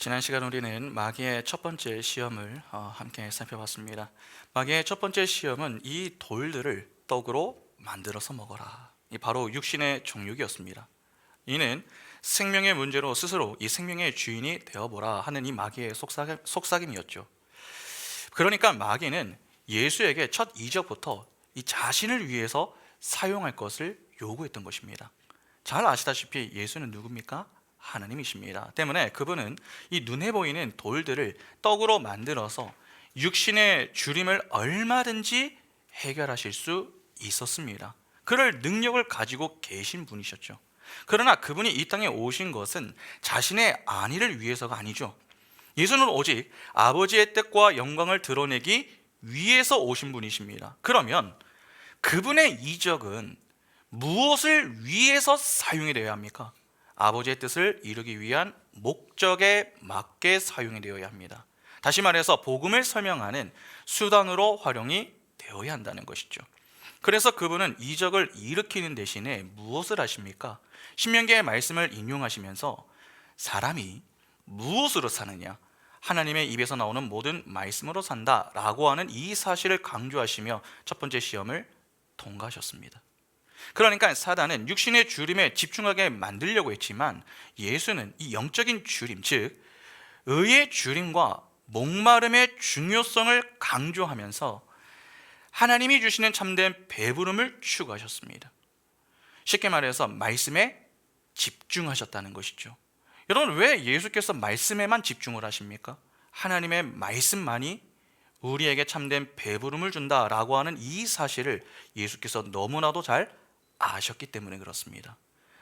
지난 시간 우리는 마귀의 첫 번째 시험을 함께 살펴봤습니다. 마귀의 첫 번째 시험은 이 돌들을 떡으로 만들어서 먹어라. 이 바로 육신의 정욕이었습니다. 이는 생명의 문제로 스스로 이 생명의 주인이 되어보라 하는 이 마귀의 속삭임이었죠. 그러니까 마귀는 예수에게 첫 이적부터 이 자신을 위해서 사용할 것을 요구했던 것입니다. 잘 아시다시피 예수는 누굽니까? 하나님이십니다. 때문에 그분은 이 눈에 보이는 돌들을 떡으로 만들어서 육신의 주림을 얼마든지 해결하실 수 있었습니다. 그럴 능력을 가지고 계신 분이셨죠. 그러나 그분이 이 땅에 오신 것은 자신의 안위를 위해서가 아니죠. 예수는 오직 아버지의 뜻과 영광을 드러내기 위해서 오신 분이십니다. 그러면 그분의 이적은 무엇을 위해서 사용이 되어야 합니까? 아버지의 뜻을 이루기 위한 목적에 맞게 사용이 되어야 합니다. 다시 말해서 복음을 설명하는 수단으로 활용이 되어야 한다는 것이죠. 그래서 그분은 이적을 일으키는 대신에 무엇을 하십니까? 신명기의 말씀을 인용하시면서 사람이 무엇으로 사느냐? 하나님의 입에서 나오는 모든 말씀으로 산다라고 하는 이 사실을 강조하시며 첫 번째 시험을 통과하셨습니다. 그러니까 사단은 육신의 주림에 집중하게 만들려고 했지만 예수는 이 영적인 주림, 즉 의의 주림과 목마름의 중요성을 강조하면서 하나님이 주시는 참된 배부름을 추구하셨습니다. 쉽게 말해서 말씀에 집중하셨다는 것이죠. 여러분, 왜 예수께서 말씀에만 집중을 하십니까? 하나님의 말씀만이 우리에게 참된 배부름을 준다라고 하는 이 사실을 예수께서 너무나도 잘 아셨기 때문에 그렇습니다.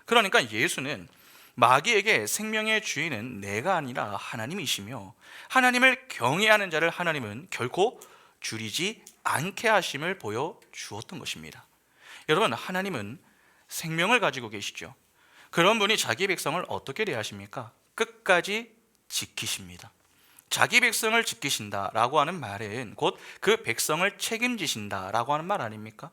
그러니까 예수는 마귀에게 생명의 주인은 내가 아니라 하나님이시며 하나님을 경외하는 자를 하나님은 결코 줄이지 않게 하심을 보여주었던 것입니다. 여러분, 하나님은 생명을 가지고 계시죠. 그런 분이 자기 백성을 어떻게 대하십니까? 끝까지 지키십니다. 자기 백성을 지키신다라고 하는 말은 곧 그 백성을 책임지신다라고 하는 말 아닙니까?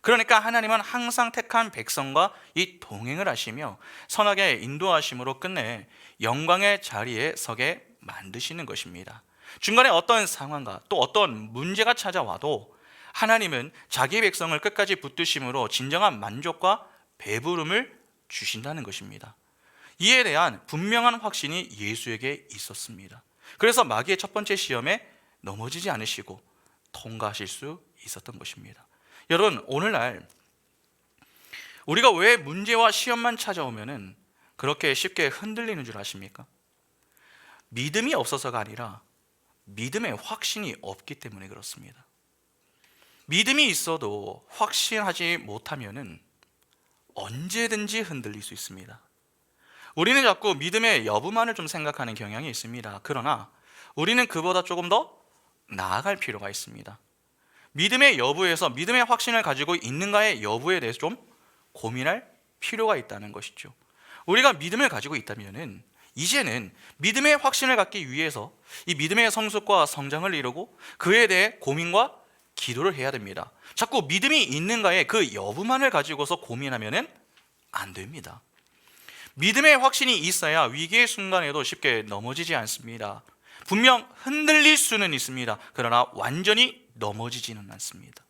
그러니까 하나님은 항상 택한 백성과 이 동행을 하시며 선하게 인도하심으로 끝내 영광의 자리에 서게 만드시는 것입니다. 중간에 어떤 상황과 또 어떤 문제가 찾아와도 하나님은 자기 백성을 끝까지 붙드심으로 진정한 만족과 배부름을 주신다는 것입니다. 이에 대한 분명한 확신이 예수에게 있었습니다. 그래서 마귀의 첫 번째 시험에 넘어지지 않으시고 통과하실 수 있었던 것입니다. 여러분, 오늘날 우리가 왜 문제와 시험만 찾아오면은 그렇게 쉽게 흔들리는 줄 아십니까? 믿음이 없어서가 아니라 믿음의 확신이 없기 때문에 그렇습니다. 믿음이 있어도 확신하지 못하면은 언제든지 흔들릴 수 있습니다. 우리는 자꾸 믿음의 여부만을 좀 생각하는 경향이 있습니다. 그러나 우리는 그보다 조금 더 나아갈 필요가 있습니다. 믿음의 여부에서 믿음의 확신을 가지고 있는가의 여부에 대해서 좀 고민할 필요가 있다는 것이죠. 우리가 믿음을 가지고 있다면은 이제는 믿음의 확신을 갖기 위해서 이 믿음의 성숙과 성장을 이루고 그에 대해 고민과 기도를 해야 됩니다. 자꾸 믿음이 있는가의 그 여부만을 가지고서 고민하면은 안 됩니다. 믿음의 확신이 있어야 위기의 순간에도 쉽게 넘어지지 않습니다. 분명 흔들릴 수는 있습니다. 그러나 완전히 넘어지지는 않습니다.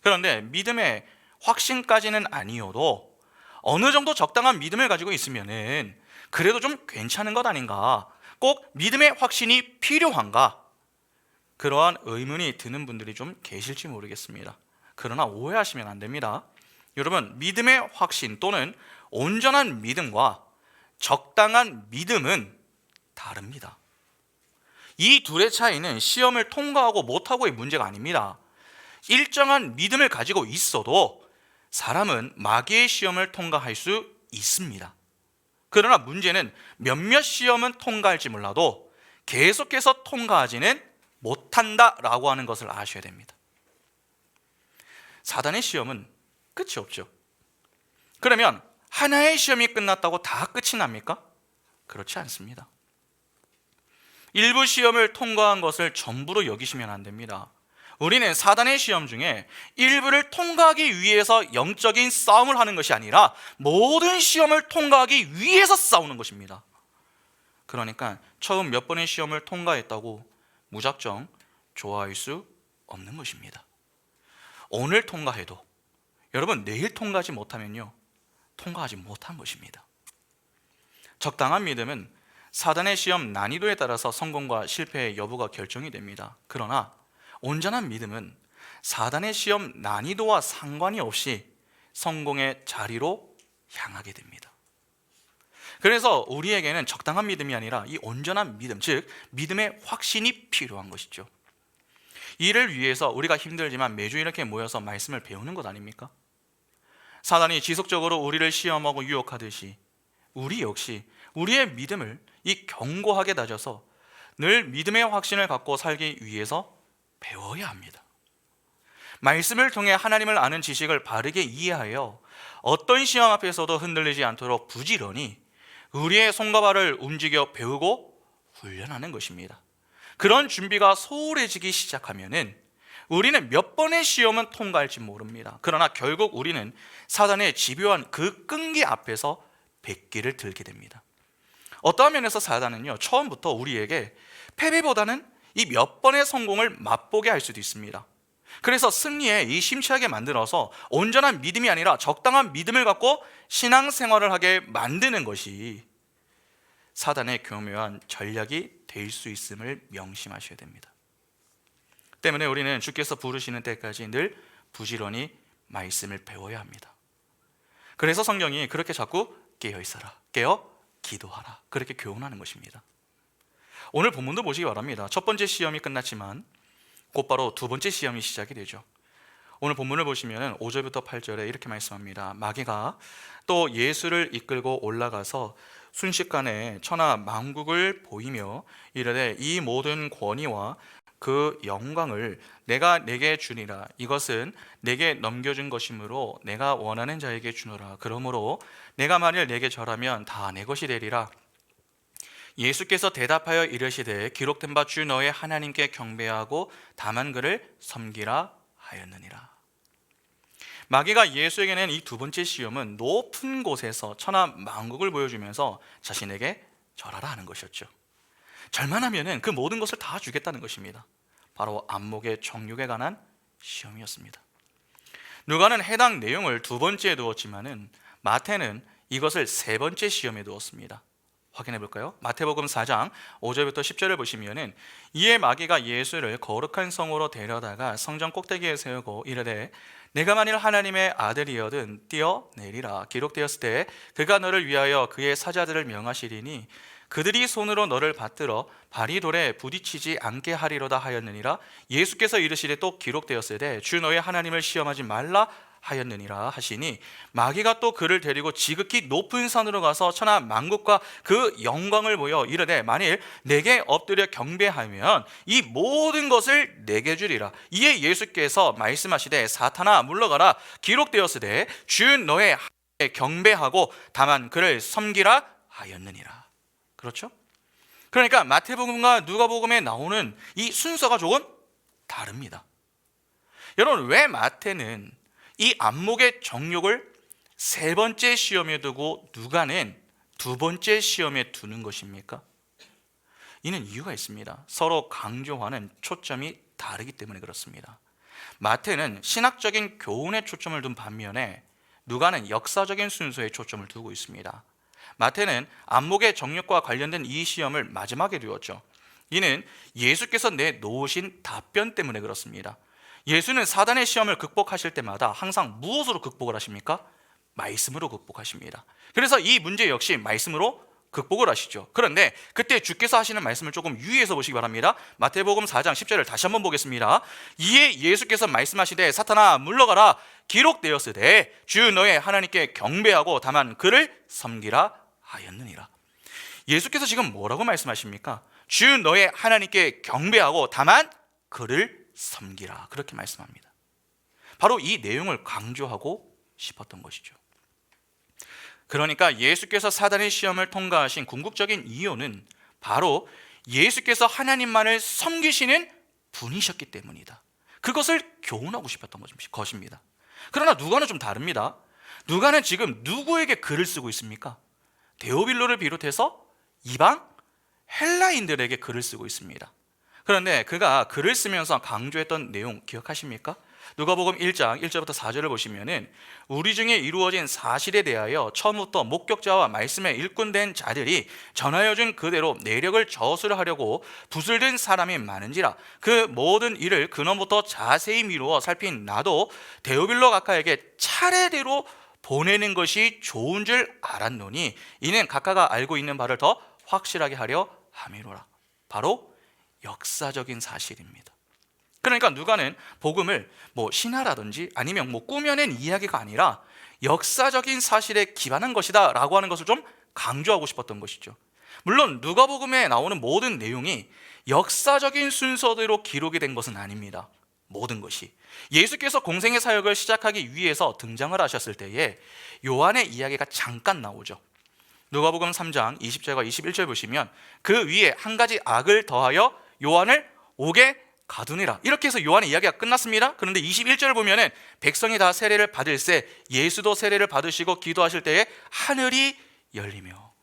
그런데 믿음의 확신까지는 아니어도 어느 정도 적당한 믿음을 가지고 있으면은 그래도 좀 괜찮은 것 아닌가, 꼭 믿음의 확신이 필요한가, 그러한 의문이 드는 분들이 좀 계실지 모르겠습니다. 그러나 오해하시면 안 됩니다. 여러분, 믿음의 확신 또는 온전한 믿음과 적당한 믿음은 다릅니다. 이 둘의 차이는 시험을 통과하고 못하고의 문제가 아닙니다. 일정한 믿음을 가지고 있어도 사람은 마귀의 시험을 통과할 수 있습니다. 그러나 문제는 몇몇 시험은 통과할지 몰라도 계속해서 통과하지는 못한다라고 하는 것을 아셔야 됩니다. 사단의 시험은 끝이 없죠. 그러면 하나의 시험이 끝났다고 다 끝이 납니까? 그렇지 않습니다. 일부 시험을 통과한 것을 전부로 여기시면 안 됩니다. 우리는 사단의 시험 중에 일부를 통과하기 위해서 영적인 싸움을 하는 것이 아니라 모든 시험을 통과하기 위해서 싸우는 것입니다. 그러니까 처음 몇 번의 시험을 통과했다고 무작정 좋아할 수 없는 것입니다. 오늘 통과해도 여러분 내일 통과하지 못하면요, 통과하지 못한 것입니다. 적당한 믿음은 사단의 시험 난이도에 따라서 성공과 실패의 여부가 결정이 됩니다. 그러나 온전한 믿음은 사단의 시험 난이도와 상관이 없이 성공의 자리로 향하게 됩니다. 그래서 우리에게는 적당한 믿음이 아니라 이 온전한 믿음, 즉 믿음의 확신이 필요한 것이죠. 이를 위해서 우리가 힘들지만 매주 이렇게 모여서 말씀을 배우는 것 아닙니까? 사단이 지속적으로 우리를 시험하고 유혹하듯이 우리 역시 우리의 믿음을 이 견고하게 다져서 늘 믿음의 확신을 갖고 살기 위해서 배워야 합니다. 말씀을 통해 하나님을 아는 지식을 바르게 이해하여 어떤 시험 앞에서도 흔들리지 않도록 부지런히 우리의 손과 발을 움직여 배우고 훈련하는 것입니다. 그런 준비가 소홀해지기 시작하면은 우리는 몇 번의 시험은 통과할지 모릅니다. 그러나 결국 우리는 사단의 집요한 그 끈기 앞에서 백기를 들게 됩니다. 어떠한 면에서 사단은요, 처음부터 우리에게 패배보다는 이 몇 번의 성공을 맛보게 할 수도 있습니다. 그래서 승리에 이 심취하게 만들어서 온전한 믿음이 아니라 적당한 믿음을 갖고 신앙생활을 하게 만드는 것이 사단의 교묘한 전략이 될 수 있음을 명심하셔야 됩니다. 때문에 우리는 주께서 부르시는 때까지 늘 부지런히 말씀을 배워야 합니다. 그래서 성경이 그렇게 자꾸 깨어 있어라, 깨어 기도하라, 그렇게 교훈하는 것입니다. 오늘 본문도 보시기 바랍니다. 첫 번째 시험이 끝났지만 곧바로 두 번째 시험이 시작이 되죠. 오늘 본문을 보시면 5절부터 8절에 이렇게 말씀합니다. 마귀가 또 예수를 이끌고 올라가서 순식간에 천하 만국을 보이며 이르되 이 모든 권위와 그 영광을 내가 내게 주리라. 이것은 내게 넘겨준 것이므로 내가 원하는 자에게 주노라. 그러므로 내가 만일 내게 절하면 다 내 것이 되리라. 예수께서 대답하여 이르시되 기록된 바 주 너의 하나님께 경배하고 다만 그를 섬기라 하였느니라. 마귀가 예수에게는 이 두 번째 시험은 높은 곳에서 천하 만국을 보여주면서 자신에게 절하라 하는 것이었죠. 절만하면은 그 모든 것을 다 주겠다는 것입니다. 바로 안목의 정욕에 관한 시험이었습니다. 누가는 해당 내용을 두 번째에 두었지만은 마태는 이것을 세 번째 시험에 두었습니다. 확인해 볼까요? 마태복음 4장 5절부터 10절을 보시면은 이에 마귀가 예수를 거룩한 성으로 데려다가 성전 꼭대기에 세우고 이르되 내가 만일 하나님의 아들이여든 뛰어내리라. 기록되었을 때 그가 너를 위하여 그의 사자들을 명하시리니 그들이 손으로 너를 받들어 발이 돌에 부딪히지 않게 하리로다 하였느니라. 예수께서 이르시되 또 기록되었으되 주 너의 하나님을 시험하지 말라 하였느니라 하시니 마귀가 또 그를 데리고 지극히 높은 산으로 가서 천하 만국과 그 영광을 보여 이르되 만일 내게 엎드려 경배하면 이 모든 것을 내게 주리라. 이에 예수께서 말씀하시되 사탄아 물러가라. 기록되었으되 주 너의 하나님께 경배하고 다만 그를 섬기라 하였느니라. 그렇죠? 그러니까 마태복음과 누가복음에 나오는 이 순서가 조금 다릅니다. 여러분, 왜 마태는 이 안목의 정욕을 세 번째 시험에 두고 누가는 두 번째 시험에 두는 것입니까? 이는 이유가 있습니다. 서로 강조하는 초점이 다르기 때문에 그렇습니다. 마태는 신학적인 교훈에 초점을 둔 반면에 누가는 역사적인 순서에 초점을 두고 있습니다. 마태는 안목의 정욕과 관련된 이 시험을 마지막에 두었죠. 이는 예수께서 내놓으신 답변 때문에 그렇습니다. 예수는 사단의 시험을 극복하실 때마다 항상 무엇으로 극복을 하십니까? 말씀으로 극복하십니다. 그래서 이 문제 역시 말씀으로 극복을 하시죠. 그런데 그때 주께서 하시는 말씀을 조금 유의해서 보시기 바랍니다. 마태복음 4장 10절을 다시 한번 보겠습니다. 이에 예수께서 말씀하시되 사탄아 물러가라. 기록되었으되 주 너의 하나님께 경배하고 다만 그를 섬기라 하였느니라. 예수께서 지금 뭐라고 말씀하십니까? 주 너의 하나님께 경배하고 다만 그를 섬기라, 그렇게 말씀합니다. 바로 이 내용을 강조하고 싶었던 것이죠. 그러니까 예수께서 사단의 시험을 통과하신 궁극적인 이유는 바로 예수께서 하나님만을 섬기시는 분이셨기 때문이다. 그것을 교훈하고 싶었던 것입니다. 그러나 누가는 좀 다릅니다. 누가는 지금 누구에게 글을 쓰고 있습니까? 데오빌로를 비롯해서 이방 헬라인들에게 글을 쓰고 있습니다. 그런데 그가 글을 쓰면서 강조했던 내용 기억하십니까? 누가복음 1장 1절부터 4절을 보시면은 우리 중에 이루어진 사실에 대하여 처음부터 목격자와 말씀에 일꾼된 자들이 전하여 준 그대로 내력을 저술하려고 붓을 든 사람이 많은지라 그 모든 일을 근원부터 자세히 미루어 살핀 나도 데오빌로 각하에게 차례대로 보내는 것이 좋은 줄 알았노니 이는 각하가 알고 있는 바를 더 확실하게 하려 함이로라. 바로 역사적인 사실입니다. 그러니까 누가는 복음을 신화라든지 아니면 꾸며낸 이야기가 아니라 역사적인 사실에 기반한 것이다 라고 하는 것을 좀 강조하고 싶었던 것이죠. 물론 누가복음에 나오는 모든 내용이 역사적인 순서대로 기록이 된 것은 아닙니다. 모든 것이 예수께서 공생의 사역을 시작하기 위해서 등장을 하셨을 때에 요한의 이야기가 잠깐 나오죠. 누가복음 3장 20절과 21절 보시면 그 위에 한 가지 악을 더하여 요한을 옥에 가두니라, 이렇게 해서 요한의 이야기가 끝났습니다. 그런데 21절을 보면은 백성이 다 세례를 받을새 예수도 세례를 받으시고 기도하실 때에 하늘이 열리며,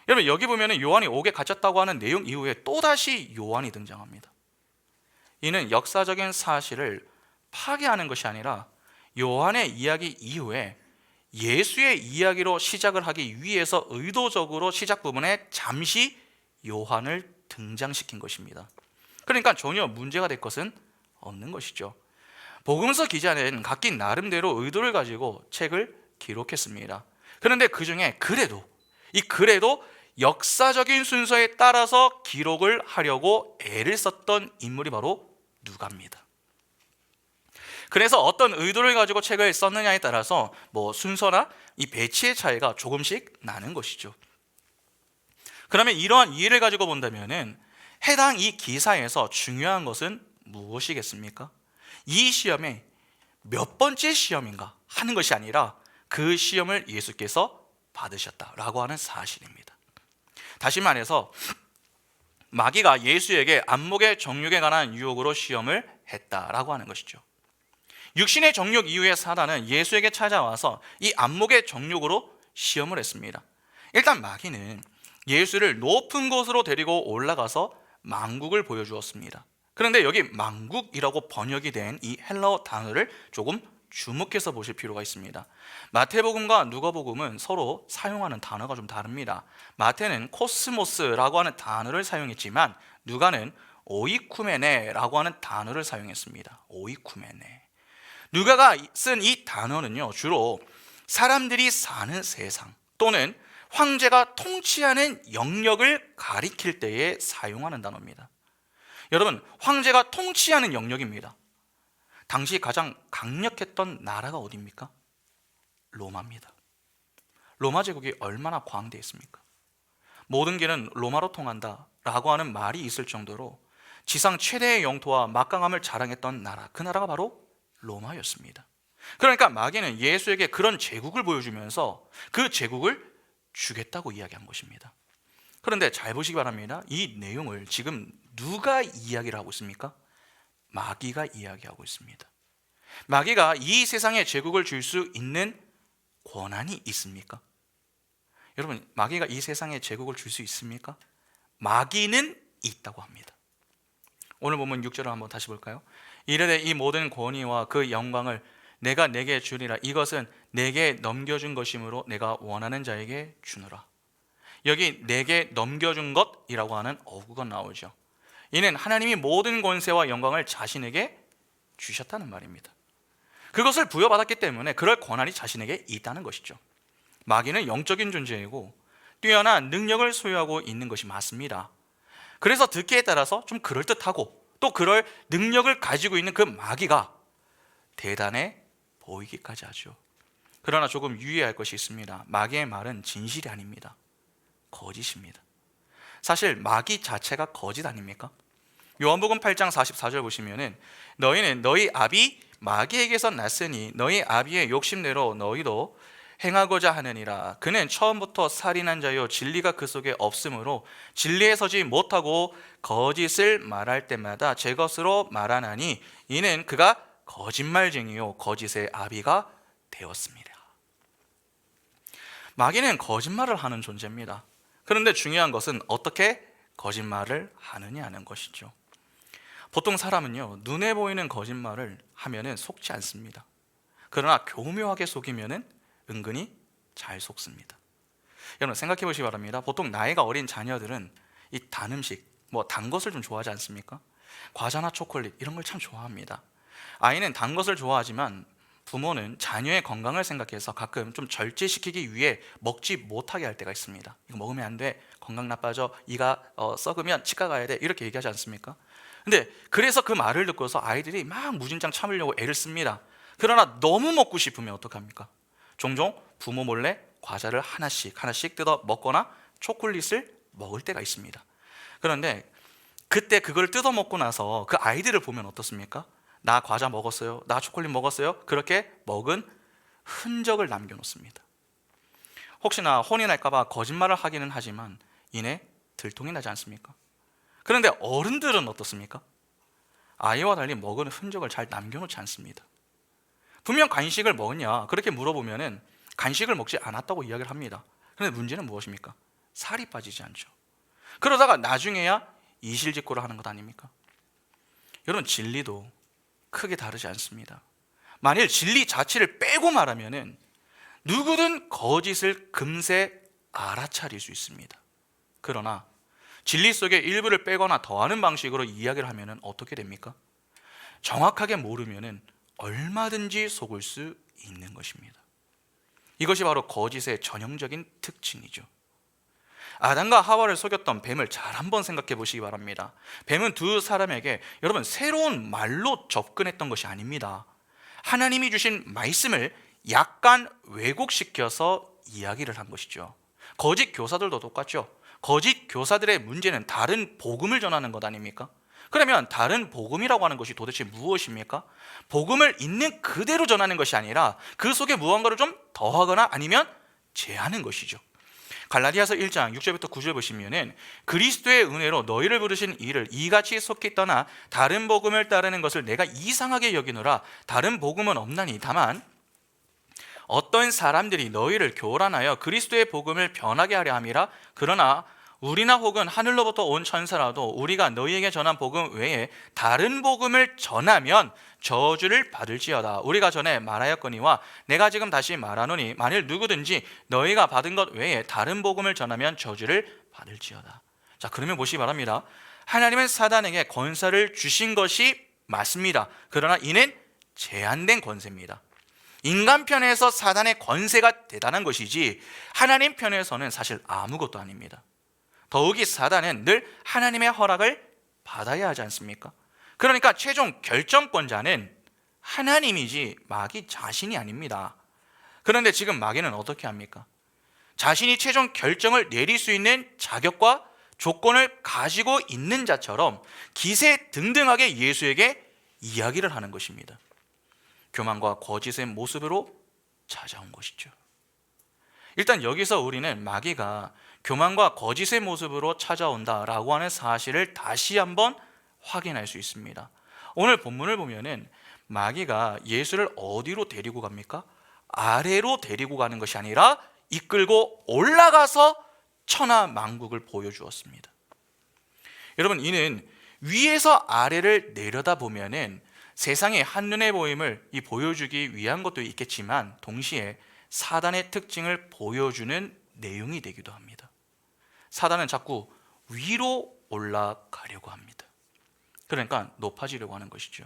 여러분 여기 보면은 요한이 옥에 갇혔다고 하는 내용 이후에 또다시 요한이 등장합니다. 이는 역사적인 사실을 파괴하는 것이 아니라 요한의 이야기 이후에 예수의 이야기로 시작을 하기 위해서 의도적으로 시작 부분에 잠시 요한을 등장시킨 것입니다. 그러니까 전혀 문제가 될 것은 없는 것이죠. 복음서 기자는 각기 나름대로 의도를 가지고 책을 기록했습니다. 그런데 그 중에 그래도 역사적인 순서에 따라서 기록을 하려고 애를 썼던 인물이 바로 누가입니다. 그래서 어떤 의도를 가지고 책을 썼느냐에 따라서 순서나 이 배치의 차이가 조금씩 나는 것이죠. 그러면 이러한 이해를 가지고 본다면은 해당 이 기사에서 중요한 것은 무엇이겠습니까? 이 시험의 몇 번째 시험인가 하는 것이 아니라 그 시험을 예수께서 받으셨다라고 하는 사실입니다. 다시 말해서 마귀가 예수에게 안목의 정욕에 관한 유혹으로 시험을 했다라고 하는 것이죠. 육신의 정욕 이후에 사단은 예수에게 찾아와서 이 안목의 정욕으로 시험을 했습니다. 일단 마귀는 예수를 높은 곳으로 데리고 올라가서 만국을 보여주었습니다. 그런데 여기 만국이라고 번역이 된 이 헬라어 단어를 조금 주목해서 보실 필요가 있습니다. 마태복음과 누가복음은 서로 사용하는 단어가 좀 다릅니다. 마태는 코스모스라고 하는 단어를 사용했지만 누가는 오이쿠메네라고 하는 단어를 사용했습니다. 오이쿠메네. 누가가 쓴 이 단어는요, 주로 사람들이 사는 세상 또는 황제가 통치하는 영역을 가리킬 때에 사용하는 단어입니다. 여러분, 황제가 통치하는 영역입니다. 당시 가장 강력했던 나라가 어디입니까? 로마입니다. 로마 제국이 얼마나 광대했습니까? 모든 길은 로마로 통한다 라고 하는 말이 있을 정도로 지상 최대의 영토와 막강함을 자랑했던 나라, 그 나라가 바로 로마였습니다. 그러니까 마귀는 예수에게 그런 제국을 보여주면서 그 제국을 주겠다고 이야기한 것입니다. 그런데 잘 보시기 바랍니다. 이 내용을 지금 누가 이야기를 하고 있습니까? 마귀가 이야기하고 있습니다. 마귀가 이 세상에 제국을 줄 수 있는 권한이 있습니까? 여러분, 마귀가 이 세상에 제국을 줄 수 있습니까? 마귀는 있다고 합니다. 오늘 보면 6절을 한번 다시 볼까요? 이르되 이 모든 권위와 그 영광을 내가 내게 주리라. 이것은 내게 넘겨준 것이므로 내가 원하는 자에게 주노라. 여기 내게 넘겨준 것이라고 하는 어구가 나오죠. 이는 하나님이 모든 권세와 영광을 자신에게 주셨다는 말입니다. 그것을 부여받았기 때문에 그럴 권한이 자신에게 있다는 것이죠. 마귀는 영적인 존재이고 뛰어난 능력을 소유하고 있는 것이 맞습니다. 그래서 듣기에 따라서 좀 그럴듯하고 또 그럴 능력을 가지고 있는 그 마귀가 대단해 보이기까지 하죠. 그러나 조금 유의할 것이 있습니다. 마귀의 말은 진실이 아닙니다. 거짓입니다. 사실 마귀 자체가 거짓 아닙니까? 요한복음 8장 44절 보시면은 너희는 너희 아비 마귀에게서 났으니 너희 아비의 욕심대로 너희도 행하고자 하느니라. 그는 처음부터 살인한 자요 진리가 그 속에 없으므로 진리에 서지 못하고 거짓을 말할 때마다 제 것으로 말하나니 이는 그가 거짓말쟁이요 거짓의 아비가 되었습니다. 마귀는 거짓말을 하는 존재입니다. 그런데 중요한 것은 어떻게 거짓말을 하느냐는 것이죠. 보통 사람은요, 눈에 보이는 거짓말을 하면은 속지 않습니다. 그러나 교묘하게 속이면은 은근히 잘 속습니다. 여러분 생각해 보시기 바랍니다. 보통 나이가 어린 자녀들은 이 단 음식, 단 것을 좀 좋아하지 않습니까? 과자나 초콜릿 이런 걸 참 좋아합니다. 아이는 단 것을 좋아하지만 부모는 자녀의 건강을 생각해서 가끔 좀 절제시키기 위해 먹지 못하게 할 때가 있습니다. 이거 먹으면 안 돼, 건강 나빠져, 이가 썩으면 치과 가야 돼, 이렇게 얘기하지 않습니까? 근데 그래서 그 말을 듣고서 아이들이 막 무진장 참으려고 애를 씁니다. 그러나 너무 먹고 싶으면 어떡합니까? 종종 부모 몰래 과자를 하나씩 뜯어 먹거나 초콜릿을 먹을 때가 있습니다. 그런데 그때 그걸 뜯어 먹고 나서 그 아이들을 보면 어떻습니까? 나 과자 먹었어요, 나 초콜릿 먹었어요, 그렇게 먹은 흔적을 남겨놓습니다. 혹시나 혼이 날까봐 거짓말을 하기는 하지만 이내 들통이 나지 않습니까? 그런데 어른들은 어떻습니까? 아이와 달리 먹은 흔적을 잘 남겨놓지 않습니다. 분명 간식을 먹었냐 그렇게 물어보면은 간식을 먹지 않았다고 이야기를 합니다. 그런데 문제는 무엇입니까? 살이 빠지지 않죠. 그러다가 나중에야 이실직고를 하는 것 아닙니까? 여러분 진리도 크게 다르지 않습니다. 만일 진리 자체를 빼고 말하면은 누구든 거짓을 금세 알아차릴 수 있습니다. 그러나 진리 속에 일부를 빼거나 더하는 방식으로 이야기를 하면은 어떻게 됩니까? 정확하게 모르면은 얼마든지 속을 수 있는 것입니다. 이것이 바로 거짓의 전형적인 특징이죠. 아담과 하와를 속였던 뱀을 잘 한번 생각해 보시기 바랍니다. 뱀은 두 사람에게 여러분 새로운 말로 접근했던 것이 아닙니다. 하나님이 주신 말씀을 약간 왜곡시켜서 이야기를 한 것이죠. 거짓 교사들도 똑같죠. 거짓 교사들의 문제는 다른 복음을 전하는 것 아닙니까? 그러면 다른 복음이라고 하는 것이 도대체 무엇입니까? 복음을 있는 그대로 전하는 것이 아니라 그 속에 무언가를 좀 더하거나 아니면 제하는 것이죠. 갈라디아서 1장 6절부터 9절 보시면은 그리스도의 은혜로 너희를 부르신 이를 이같이 속히 떠나 다른 복음을 따르는 것을 내가 이상하게 여기노라. 다른 복음은 없나니 다만 어떤 사람들이 너희를 교란하여 그리스도의 복음을 변하게 하려 함이라. 그러나 우리나 혹은 하늘로부터 온 천사라도 우리가 너희에게 전한 복음 외에 다른 복음을 전하면 저주를 받을지어다. 우리가 전에 말하였거니와 내가 지금 다시 말하노니 만일 누구든지 너희가 받은 것 외에 다른 복음을 전하면 저주를 받을지어다. 자, 그러면 보시기 바랍니다. 하나님은 사단에게 권세를 주신 것이 맞습니다. 그러나 이는 제한된 권세입니다. 인간 편에서 사단의 권세가 대단한 것이지 하나님 편에서는 사실 아무것도 아닙니다. 더욱이 사단은 늘 하나님의 허락을 받아야 하지 않습니까? 그러니까 최종 결정권자는 하나님이지 마귀 자신이 아닙니다. 그런데 지금 마귀는 어떻게 합니까? 자신이 최종 결정을 내릴 수 있는 자격과 조건을 가지고 있는 자처럼 기세등등하게 예수에게 이야기를 하는 것입니다. 교만과 거짓의 모습으로 찾아온 것이죠. 일단 여기서 우리는 마귀가 교만과 거짓의 모습으로 찾아온다라고 하는 사실을 다시 한번 확인할 수 있습니다. 오늘 본문을 보면은 마귀가 예수를 어디로 데리고 갑니까? 아래로 데리고 가는 것이 아니라 이끌고 올라가서 천하만국을 보여주었습니다. 여러분 이는 위에서 아래를 내려다보면은 세상의 한눈에 보임을 보여주기 위한 것도 있겠지만 동시에 사단의 특징을 보여주는 내용이 되기도 합니다. 사단은 자꾸 위로 올라가려고 합니다. 그러니까 높아지려고 하는 것이죠.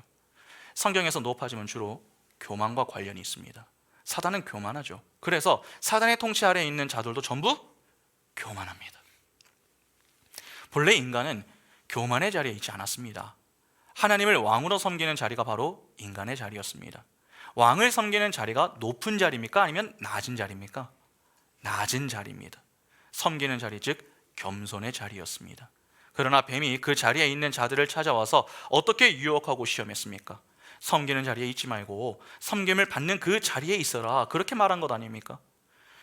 성경에서 높아짐은 주로 교만과 관련이 있습니다. 사단은 교만하죠. 그래서 사단의 통치 아래에 있는 자들도 전부 교만합니다. 본래 인간은 교만의 자리에 있지 않았습니다. 하나님을 왕으로 섬기는 자리가 바로 인간의 자리였습니다. 왕을 섬기는 자리가 높은 자리입니까? 아니면 낮은 자리입니까? 낮은 자리입니다. 섬기는 자리 즉 겸손의 자리였습니다. 그러나 뱀이 그 자리에 있는 자들을 찾아와서 어떻게 유혹하고 시험했습니까? 섬기는 자리에 있지 말고 섬김을 받는 그 자리에 있어라, 그렇게 말한 것 아닙니까?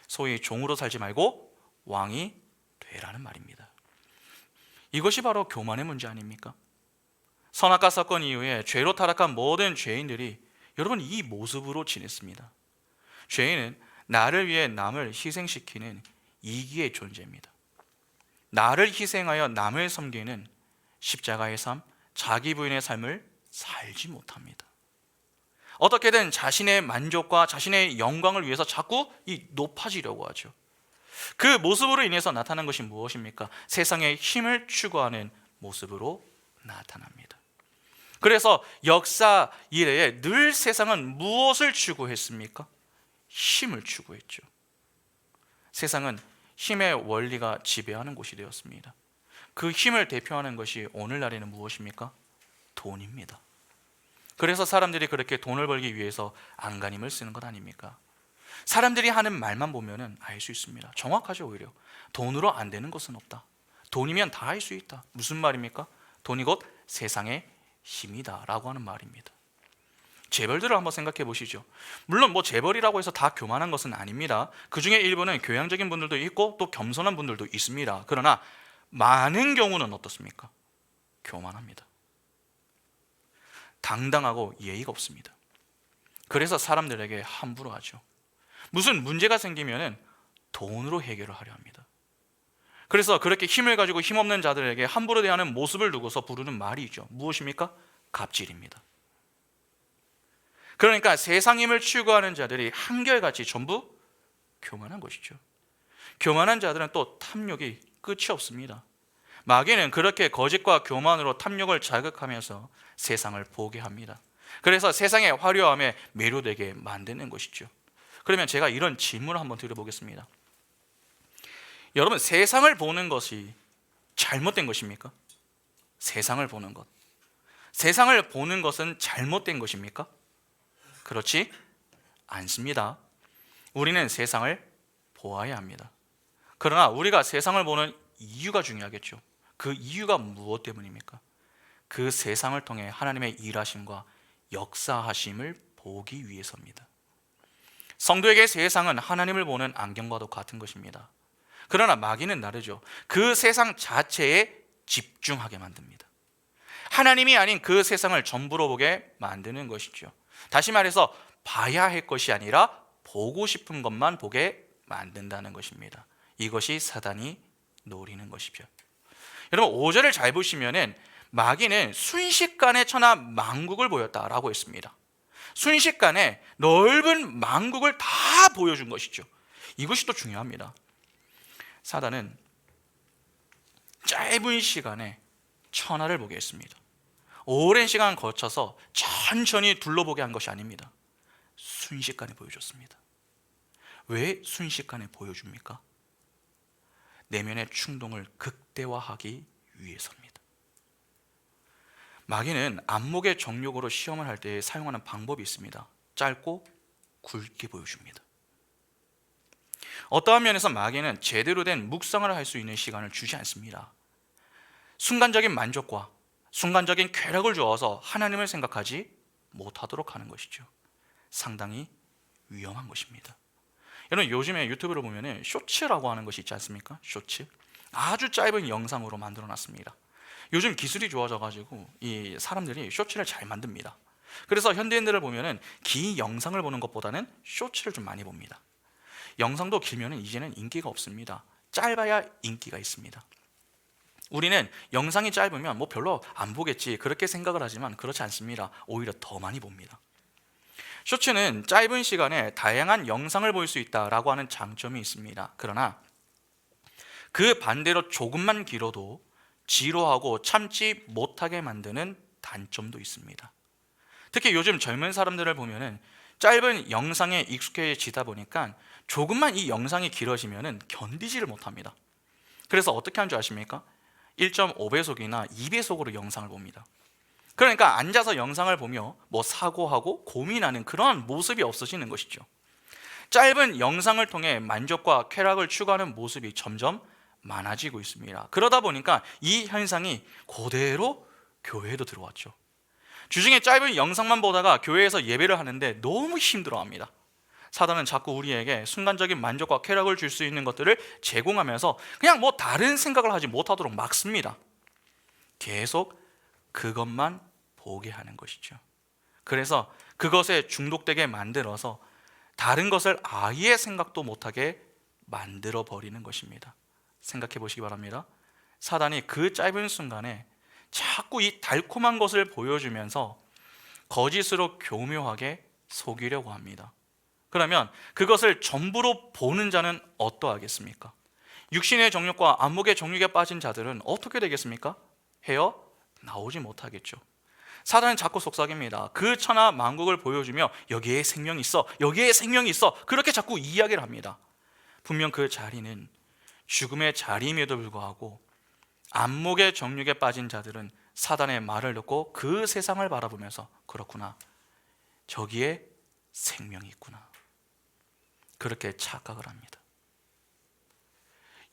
소위 종으로 살지 말고 왕이 되라는 말입니다. 이것이 바로 교만의 문제 아닙니까? 선악과 사건 이후에 죄로 타락한 모든 죄인들이 여러분 이 모습으로 지냈습니다. 죄인은 나를 위해 남을 희생시키는 이기의 존재입니다. 나를 희생하여 남을 섬기는 십자가의 삶, 자기 부인의 삶을 살지 못합니다. 어떻게든 자신의 만족과 자신의 영광을 위해서 자꾸 높아지려고 하죠. 그 모습으로 인해서 나타난 것이 무엇입니까? 세상의 힘을 추구하는 모습으로 나타납니다. 그래서 역사 이래에 늘 세상은 무엇을 추구했습니까? 힘을 추구했죠. 세상은 힘의 원리가 지배하는 곳이 되었습니다. 그 힘을 대표하는 것이 오늘날에는 무엇입니까? 돈입니다. 그래서 사람들이 그렇게 돈을 벌기 위해서 안간힘을 쓰는 것 아닙니까? 사람들이 하는 말만 보면 알 수 있습니다. 정확하죠. 오히려 돈으로 안 되는 것은 없다. 돈이면 다 할 수 있다. 무슨 말입니까? 돈이 곧 세상의 힘이다 라고 하는 말입니다. 재벌들을 한번 생각해 보시죠. 물론 재벌이라고 해서 다 교만한 것은 아닙니다. 그 중에 일부는 교양적인 분들도 있고 또 겸손한 분들도 있습니다. 그러나 많은 경우는 어떻습니까? 교만합니다. 당당하고 예의가 없습니다. 그래서 사람들에게 함부로 하죠. 무슨 문제가 생기면 돈으로 해결을 하려 합니다. 그래서 그렇게 힘을 가지고 힘없는 자들에게 함부로 대하는 모습을 두고서 부르는 말이 있죠. 무엇입니까? 갑질입니다. 그러니까 세상 힘을 추구하는 자들이 한결같이 전부 교만한 것이죠. 교만한 자들은 또 탐욕이 끝이 없습니다. 마귀는 그렇게 거짓과 교만으로 탐욕을 자극하면서 세상을 보게 합니다. 그래서 세상의 화려함에 매료되게 만드는 것이죠. 그러면 제가 이런 질문을 한번 드려보겠습니다. 여러분, 세상을 보는 것이 잘못된 것입니까? 세상을 보는 것. 세상을 보는 것은 잘못된 것입니까? 그렇지 않습니다. 우리는 세상을 보아야 합니다. 그러나 우리가 세상을 보는 이유가 중요하겠죠. 그 이유가 무엇 때문입니까? 그 세상을 통해 하나님의 일하심과 역사하심을 보기 위해서입니다. 성도에게 세상은 하나님을 보는 안경과도 같은 것입니다. 그러나 마귀는 다르죠. 그 세상 자체에 집중하게 만듭니다. 하나님이 아닌 그 세상을 전부로 보게 만드는 것이죠. 다시 말해서 봐야 할 것이 아니라 보고 싶은 것만 보게 만든다는 것입니다. 이것이 사단이 노리는 것이죠. 여러분, 5절을 잘 보시면은 마귀는 순식간에 천하 만국을 보였다라고 했습니다. 순식간에 넓은 만국을 다 보여준 것이죠. 이것이 또 중요합니다. 사단은 짧은 시간에 천하를 보게 했습니다. 오랜 시간 거쳐서 천천히 둘러보게 한 것이 아닙니다. 순식간에 보여줬습니다. 왜 순식간에 보여줍니까? 내면의 충동을 극대화하기 위해서입니다. 마귀는 안목의 정욕으로 시험을 할 때 사용하는 방법이 있습니다. 짧고 굵게 보여줍니다. 어떠한 면에서 마귀는 제대로 된 묵상을 할 수 있는 시간을 주지 않습니다. 순간적인 만족과 순간적인 쾌락을 주어서 하나님을 생각하지 못하도록 하는 것이죠. 상당히 위험한 것입니다. 여러분, 요즘에 유튜브를 보면 쇼츠라고 하는 것이 있지 않습니까? 쇼츠, 아주 짧은 영상으로 만들어 놨습니다. 요즘 기술이 좋아져가지고 이 사람들이 쇼츠를 잘 만듭니다. 그래서 현대인들을 보면은 긴 영상을 보는 것보다는 쇼츠를 좀 많이 봅니다. 영상도 길면은 이제는 인기가 없습니다. 짧아야 인기가 있습니다. 우리는 영상이 짧으면 별로 안 보겠지 그렇게 생각을 하지만 그렇지 않습니다. 오히려 더 많이 봅니다. 쇼츠는 짧은 시간에 다양한 영상을 볼 수 있다라고 하는 장점이 있습니다. 그러나 그 반대로 조금만 길어도 지루하고 참지 못하게 만드는 단점도 있습니다. 특히 요즘 젊은 사람들을 보면은 짧은 영상에 익숙해지다 보니까 조금만 이 영상이 길어지면은 견디지를 못합니다. 그래서 어떻게 하는 줄 아십니까? 1.5배속이나 2배속으로 영상을 봅니다. 그러니까 앉아서 영상을 보며 사고하고 고민하는 그런 모습이 없어지는 것이죠. 짧은 영상을 통해 만족과 쾌락을 추구하는 모습이 점점 많아지고 있습니다. 그러다 보니까 이 현상이 그대로 교회에도 들어왔죠. 주중에 짧은 영상만 보다가 교회에서 예배를 하는데 너무 힘들어합니다. 사단은 자꾸 우리에게 순간적인 만족과 쾌락을 줄 수 있는 것들을 제공하면서 그냥 다른 생각을 하지 못하도록 막습니다. 계속 그것만 보게 하는 것이죠. 그래서 그것에 중독되게 만들어서 다른 것을 아예 생각도 못하게 만들어 버리는 것입니다. 생각해 보시기 바랍니다. 사단이 그 짧은 순간에 자꾸 이 달콤한 것을 보여주면서 거짓으로 교묘하게 속이려고 합니다. 그러면 그것을 전부로 보는 자는 어떠하겠습니까? 육신의 정욕과 안목의 정욕에 빠진 자들은 어떻게 되겠습니까? 헤어 나오지 못하겠죠. 사단은 자꾸 속삭입니다. 그 천하 만국을 보여주며 여기에 생명이 있어, 여기에 생명이 있어, 그렇게 자꾸 이야기를 합니다. 분명 그 자리는 죽음의 자리임에도 불구하고 안목의 정욕에 빠진 자들은 사단의 말을 듣고 그 세상을 바라보면서 그렇구나, 저기에 생명이 있구나, 그렇게 착각을 합니다.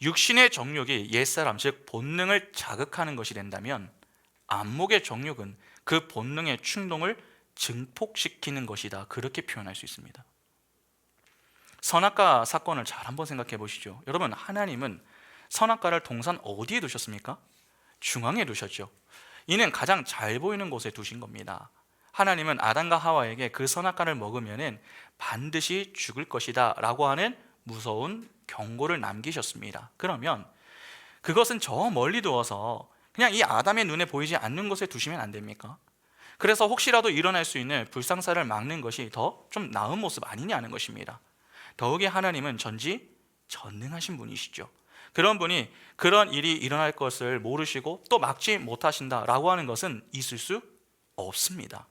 육신의 정욕이 옛사람, 즉 본능을 자극하는 것이 된다면 안목의 정욕은 그 본능의 충동을 증폭시키는 것이다, 그렇게 표현할 수 있습니다. 선악과 사건을 잘 한번 생각해 보시죠. 여러분, 하나님은 선악과를 동산 어디에 두셨습니까? 중앙에 두셨죠. 이는 가장 잘 보이는 곳에 두신 겁니다. 하나님은 아담과 하와에게 그 선악과를 먹으면 반드시 죽을 것이다 라고 하는 무서운 경고를 남기셨습니다. 그러면 그것은 저 멀리 두어서 그냥 이 아담의 눈에 보이지 않는 곳에 두시면 안 됩니까? 그래서 혹시라도 일어날 수 있는 불상사를 막는 것이 더 좀 나은 모습 아니냐는 것입니다. 더욱이 하나님은 전지전능하신 분이시죠. 그런 분이 그런 일이 일어날 것을 모르시고 또 막지 못하신다라고 하는 것은 있을 수 없습니다.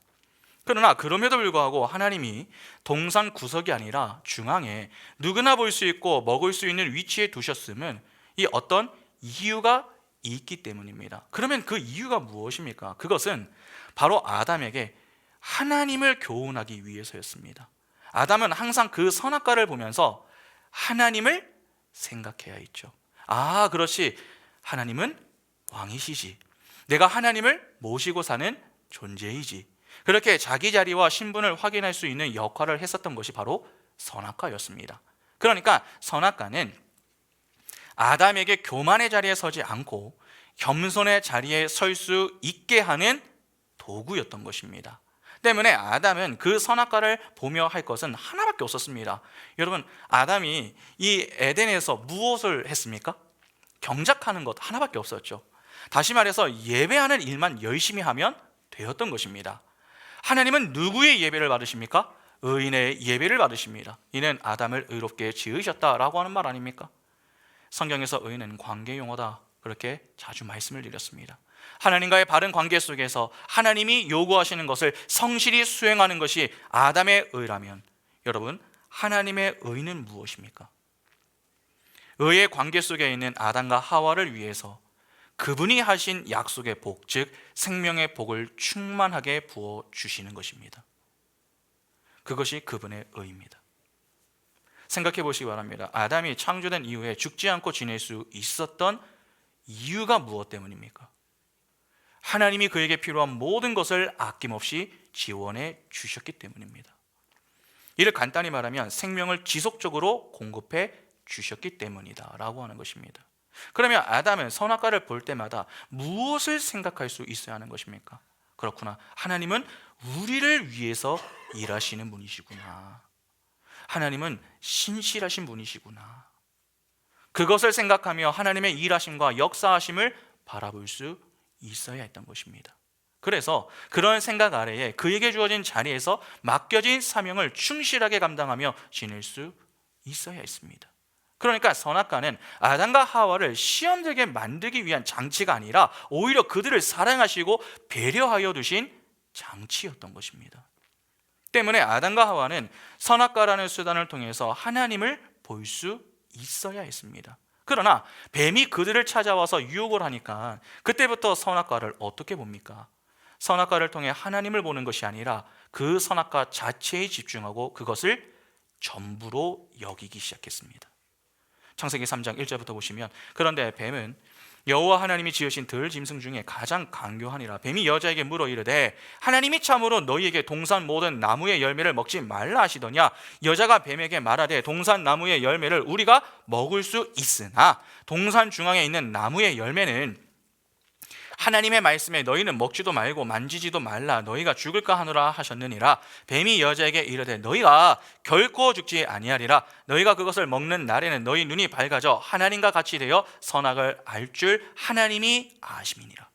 그러나 그럼에도 불구하고 하나님이 동산 구석이 아니라 중앙에 누구나 볼 수 있고 먹을 수 있는 위치에 두셨음은 이 어떤 이유가 있기 때문입니다. 그러면 그 이유가 무엇입니까? 그것은 바로 아담에게 하나님을 교훈하기 위해서였습니다. 아담은 항상 그 선악과를 보면서 하나님을 생각해야 했죠. 아, 그렇지, 하나님은 왕이시지, 내가 하나님을 모시고 사는 존재이지, 그렇게 자기 자리와 신분을 확인할 수 있는 역할을 했었던 것이 바로 선악과였습니다. 그러니까 선악과는 아담에게 교만의 자리에 서지 않고 겸손의 자리에 설 수 있게 하는 도구였던 것입니다. 때문에 아담은 그 선악과를 보며 할 것은 하나밖에 없었습니다. 여러분, 아담이 이 에덴에서 무엇을 했습니까? 경작하는 것 하나밖에 없었죠. 다시 말해서 예배하는 일만 열심히 하면 되었던 것입니다. 하나님은 누구의 예배를 받으십니까? 의인의 예배를 받으십니다. 이는 아담을 의롭게 지으셨다라고 하는 말 아닙니까? 성경에서 의인은 관계 용어다, 그렇게 자주 말씀을 드렸습니다. 하나님과의 바른 관계 속에서 하나님이 요구하시는 것을 성실히 수행하는 것이 아담의 의라면, 여러분, 하나님의 의는 무엇입니까? 의의 관계 속에 있는 아담과 하와를 위해서 그분이 하신 약속의 복, 즉 생명의 복을 충만하게 부어주시는 것입니다. 그것이 그분의 의입니다. 생각해 보시기 바랍니다. 아담이 창조된 이후에 죽지 않고 지낼 수 있었던 이유가 무엇 때문입니까? 하나님이 그에게 필요한 모든 것을 아낌없이 지원해 주셨기 때문입니다. 이를 간단히 말하면 생명을 지속적으로 공급해 주셨기 때문이다 라고 하는 것입니다. 그러면 아담은 선악과를 볼 때마다 무엇을 생각할 수 있어야 하는 것입니까? 그렇구나, 하나님은 우리를 위해서 일하시는 분이시구나, 하나님은 신실하신 분이시구나, 그것을 생각하며 하나님의 일하심과 역사하심을 바라볼 수 있어야 했던 것입니다. 그래서 그런 생각 아래에 그에게 주어진 자리에서 맡겨진 사명을 충실하게 감당하며 지낼 수 있어야 했습니다. 그러니까 선악과는 아담과 하와를 시험되게 만들기 위한 장치가 아니라 오히려 그들을 사랑하시고 배려하여 두신 장치였던 것입니다. 때문에 아담과 하와는 선악과라는 수단을 통해서 하나님을 볼 수 있어야 했습니다. 그러나 뱀이 그들을 찾아와서 유혹을 하니까 그때부터 선악과를 어떻게 봅니까? 선악과를 통해 하나님을 보는 것이 아니라 그 선악과 자체에 집중하고 그것을 전부로 여기기 시작했습니다. 창세기 3장 1절부터 보시면, 그런데 뱀은 여호와 하나님이 지으신 들 짐승 중에 가장 강교하니라. 뱀이 여자에게 물어 이르되 하나님이 참으로 너희에게 동산 모든 나무의 열매를 먹지 말라 하시더냐? 여자가 뱀에게 말하되 동산 나무의 열매를 우리가 먹을 수 있으나 동산 중앙에 있는 나무의 열매는 하나님의 말씀에 너희는 먹지도 말고 만지지도 말라 너희가 죽을까 하노라 하셨느니라. 뱀이 여자에게 이르되 너희가 결코 죽지 아니하리라. 너희가 그것을 먹는 날에는 너희 눈이 밝아져 하나님과 같이 되어 선악을 알 줄 하나님이 아심이니라.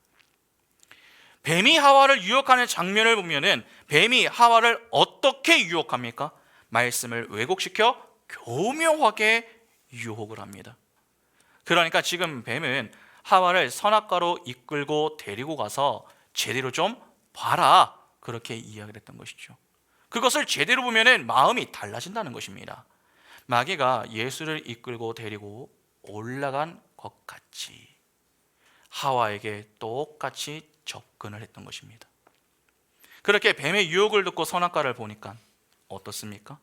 뱀이 하와를 유혹하는 장면을 보면은 뱀이 하와를 어떻게 유혹합니까? 말씀을 왜곡시켜 교묘하게 유혹을 합니다. 그러니까 지금 뱀은 하와를 선악과로 이끌고 데리고 가서 제대로 좀 봐라, 그렇게 이야기를 했던 것이죠. 그것을 제대로 보면은 마음이 달라진다는 것입니다. 마귀가 예수를 이끌고 데리고 올라간 것 같이 하와에게 똑같이 접근을 했던 것입니다. 그렇게 뱀의 유혹을 듣고 선악과를 보니까 어떻습니까?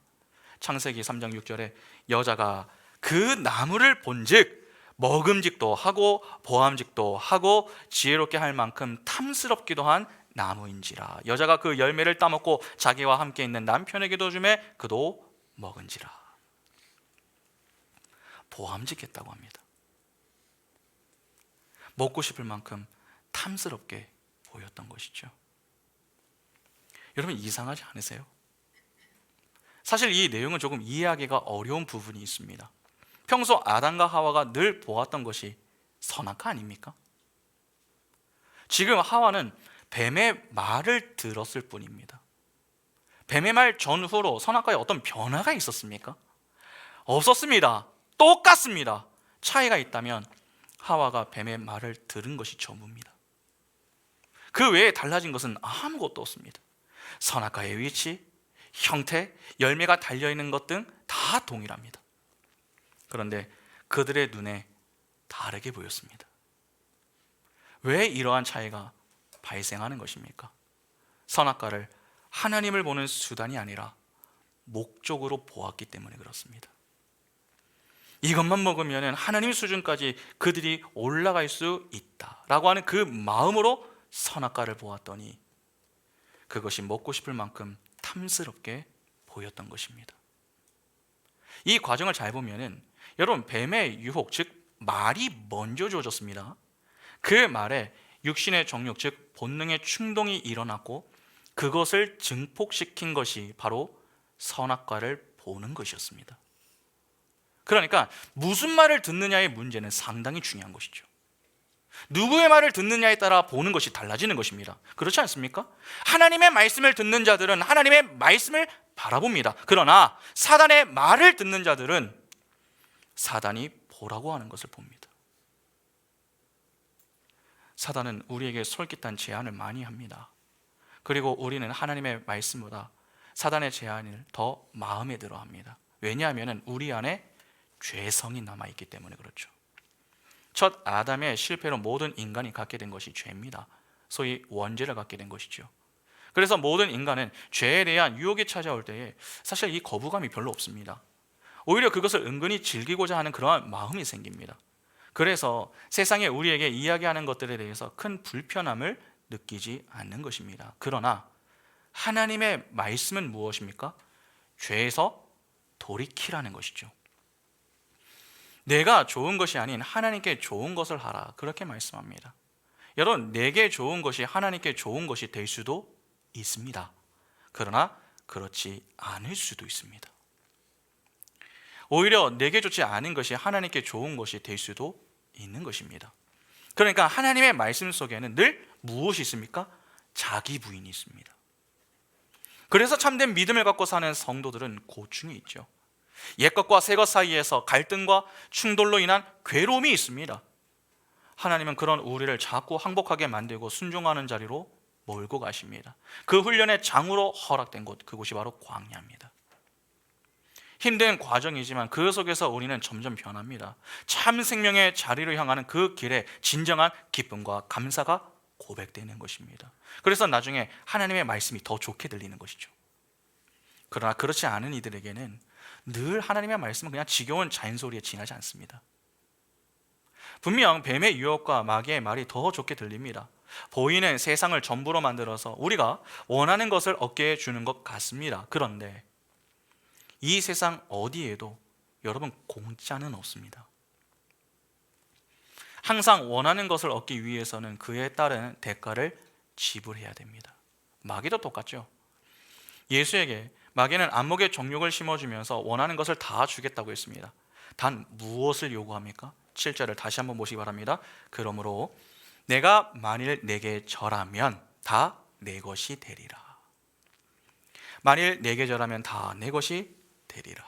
창세기 3장 6절에 여자가 그 나무를 본즉 먹음직도 하고 보암직도 하고 지혜롭게 할 만큼 탐스럽기도 한 나무인지라. 여자가 그 열매를 따먹고 자기와 함께 있는 남편에게도 주매 그도 먹은지라. 보암직했다고 합니다. 먹고 싶을 만큼 탐스럽게 보였던 것이죠. 여러분, 이상하지 않으세요? 사실 이 내용은 조금 이해하기가 어려운 부분이 있습니다. 평소 아담과 하와가 늘 보았던 것이 선악과 아닙니까? 지금 하와는 뱀의 말을 들었을 뿐입니다. 뱀의 말 전후로 선악과에 어떤 변화가 있었습니까? 없었습니다. 똑같습니다. 차이가 있다면 하와가 뱀의 말을 들은 것이 전부입니다. 그 외에 달라진 것은 아무것도 없습니다. 선악과의 위치, 형태, 열매가 달려있는 것 등 다 동일합니다. 그런데 그들의 눈에 다르게 보였습니다. 왜 이러한 차이가 발생하는 것입니까? 선악과를 하나님을 보는 수단이 아니라 목적으로 보았기 때문에 그렇습니다. 이것만 먹으면 하나님 수준까지 그들이 올라갈 수 있다라고 하는 그 마음으로 선악과를 보았더니 그것이 먹고 싶을 만큼 탐스럽게 보였던 것입니다. 이 과정을 잘 보면은 여러분, 뱀의 유혹, 즉 말이 먼저 주어졌습니다. 그 말에 육신의 정욕, 즉 본능의 충동이 일어났고 그것을 증폭시킨 것이 바로 선악과를 보는 것이었습니다. 그러니까 무슨 말을 듣느냐의 문제는 상당히 중요한 것이죠. 누구의 말을 듣느냐에 따라 보는 것이 달라지는 것입니다. 그렇지 않습니까? 하나님의 말씀을 듣는 자들은 하나님의 말씀을 바라봅니다. 그러나 사단의 말을 듣는 자들은 사단이 보라고 하는 것을 봅니다. 사단은 우리에게 솔깃한 제안을 많이 합니다. 그리고 우리는 하나님의 말씀보다 사단의 제안을 더 마음에 들어 합니다. 왜냐하면 우리 안에 죄성이 남아있기 때문에 그렇죠. 첫 아담의 실패로 모든 인간이 갖게 된 것이 죄입니다. 소위 원죄를 갖게 된 것이죠. 그래서 모든 인간은 죄에 대한 유혹이 찾아올 때에 사실 이 거부감이 별로 없습니다. 오히려 그것을 은근히 즐기고자 하는 그러한 마음이 생깁니다. 그래서 세상에 우리에게 이야기하는 것들에 대해서 큰 불편함을 느끼지 않는 것입니다. 그러나 하나님의 말씀은 무엇입니까? 죄에서 돌이키라는 것이죠. 내가 좋은 것이 아닌 하나님께 좋은 것을 하라, 그렇게 말씀합니다. 여러분, 내게 좋은 것이 하나님께 좋은 것이 될 수도 있습니다. 그러나 그렇지 않을 수도 있습니다. 오히려 내게 좋지 않은 것이 하나님께 좋은 것이 될 수도 있는 것입니다. 그러니까 하나님의 말씀 속에는 늘 무엇이 있습니까? 자기 부인이 있습니다. 그래서 참된 믿음을 갖고 사는 성도들은 고충이 있죠. 옛것과 새것 사이에서 갈등과 충돌로 인한 괴로움이 있습니다. 하나님은 그런 우리를 자꾸 항복하게 만들고 순종하는 자리로 몰고 가십니다. 그 훈련의 장으로 허락된 곳, 그곳이 바로 광야입니다. 힘든 과정이지만 그 속에서 우리는 점점 변합니다. 참 생명의 자리로 향하는 그 길에 진정한 기쁨과 감사가 고백되는 것입니다. 그래서 나중에 하나님의 말씀이 더 좋게 들리는 것이죠. 그러나 그렇지 않은 이들에게는 늘 하나님의 말씀은 그냥 지겨운 잔소리에 지나지 않습니다. 분명 뱀의 유혹과 마귀의 말이 더 좋게 들립니다. 보이는 세상을 전부로 만들어서 우리가 원하는 것을 얻게 해주는 것 같습니다. 그런데 이 세상 어디에도 여러분 공짜는 없습니다. 항상 원하는 것을 얻기 위해서는 그에 따른 대가를 지불해야 됩니다. 마귀도 똑같죠. 예수에게 마귀는 안목의 정욕을 심어주면서 원하는 것을 다 주겠다고 했습니다. 단 무엇을 요구합니까? 7절을 다시 한번 보시기 바랍니다. 그러므로 내가 만일 내게 절하면 다 내 것이 되리라. 만일 내게 절하면 다 내 것이 되리라.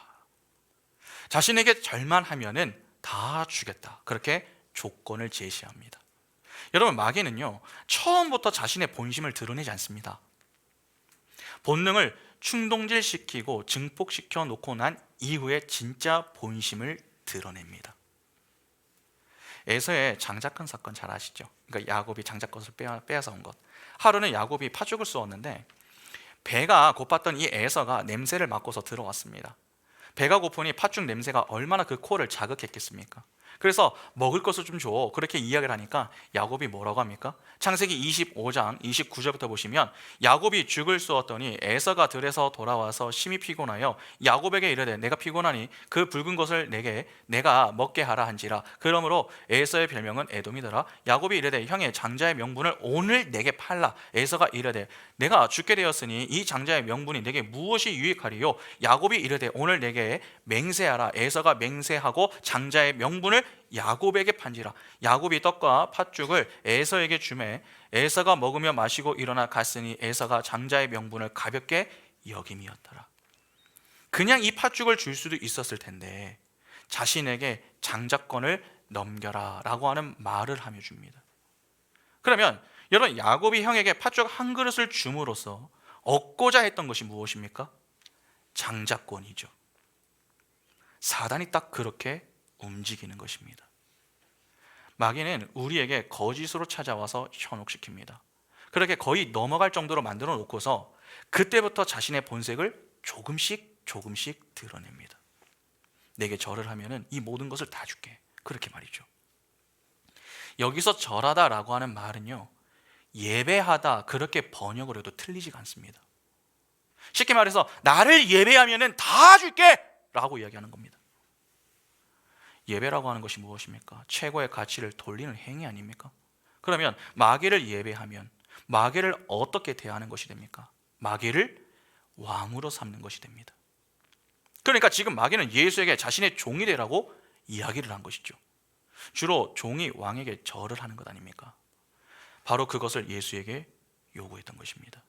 자신에게 절만 하면은 다 주겠다. 그렇게 조건을 제시합니다. 여러분, 마귀는요, 처음부터 자신의 본심을 드러내지 않습니다. 본능을 충동질시키고 증폭시켜 놓고 난 이후에 진짜 본심을 드러냅니다. 에서의 장자권 사건 잘 아시죠? 그러니까 야곱이 장자권을 빼앗아 온 것. 하루는 야곱이 팥죽을 쏘았는데 배가 고팠던 이 에서가 냄새를 맡고서 들어왔습니다. 배가 고프니 팥죽 냄새가 얼마나 그 코를 자극했겠습니까? 그래서 먹을 것을 좀 줘, 그렇게 이야기를 하니까 야곱이 뭐라고 합니까? 창세기 25장 29절부터 보시면 야곱이 죽을 쏘았더니 에서가 들에서 돌아와서 심히 피곤하여 야곱에게 이르되 내가 피곤하니 그 붉은 것을 내가 먹게 하라 한지라. 그러므로 에서의 별명은 에돔이더라. 야곱이 이르되 형의 장자의 명분을 오늘 내게 팔라. 에서가 이르되 내가 죽게 되었으니 이 장자의 명분이 내게 무엇이 유익하리요? 야곱이 이르되 오늘 내게 맹세하라. 에서가 맹세하고 장자의 명분을 야곱에게 판지라. 야곱이 떡과 팥죽을 에서에게 주매 에서가 먹으며 마시고 일어나 갔으니 에서가 장자의 명분을 가볍게 여김이었더라. 그냥 이 팥죽을 줄 수도 있었을 텐데 자신에게 장자권을 넘겨라 라고 하는 말을 하며 줍니다. 그러면 여러분, 야곱이 형에게 팥죽 한 그릇을 줌으로써 얻고자 했던 것이 무엇입니까? 장자권이죠. 사단이 딱 그렇게 움직이는 것입니다. 마귀는 우리에게 거짓으로 찾아와서 현혹시킵니다. 그렇게 거의 넘어갈 정도로 만들어 놓고서 그때부터 자신의 본색을 조금씩 드러냅니다. 내게 절을 하면은 이 모든 것을 다 줄게, 그렇게 말이죠. 여기서 절하다라고 하는 말은요, 예배하다 그렇게 번역을 해도 틀리지가 않습니다. 쉽게 말해서 나를 예배하면은 다 줄게 라고 이야기하는 겁니다. 예배라고 하는 것이 무엇입니까? 최고의 가치를 돌리는 행위 아닙니까? 그러면 마귀를 예배하면 마귀를 어떻게 대하는 것이 됩니까? 마귀를 왕으로 삼는 것이 됩니다. 그러니까 지금 마귀는 예수에게 자신의 종이 되라고 이야기를 한 것이죠. 주로 종이 왕에게 절을 하는 것 아닙니까? 바로 그것을 예수에게 요구했던 것입니다.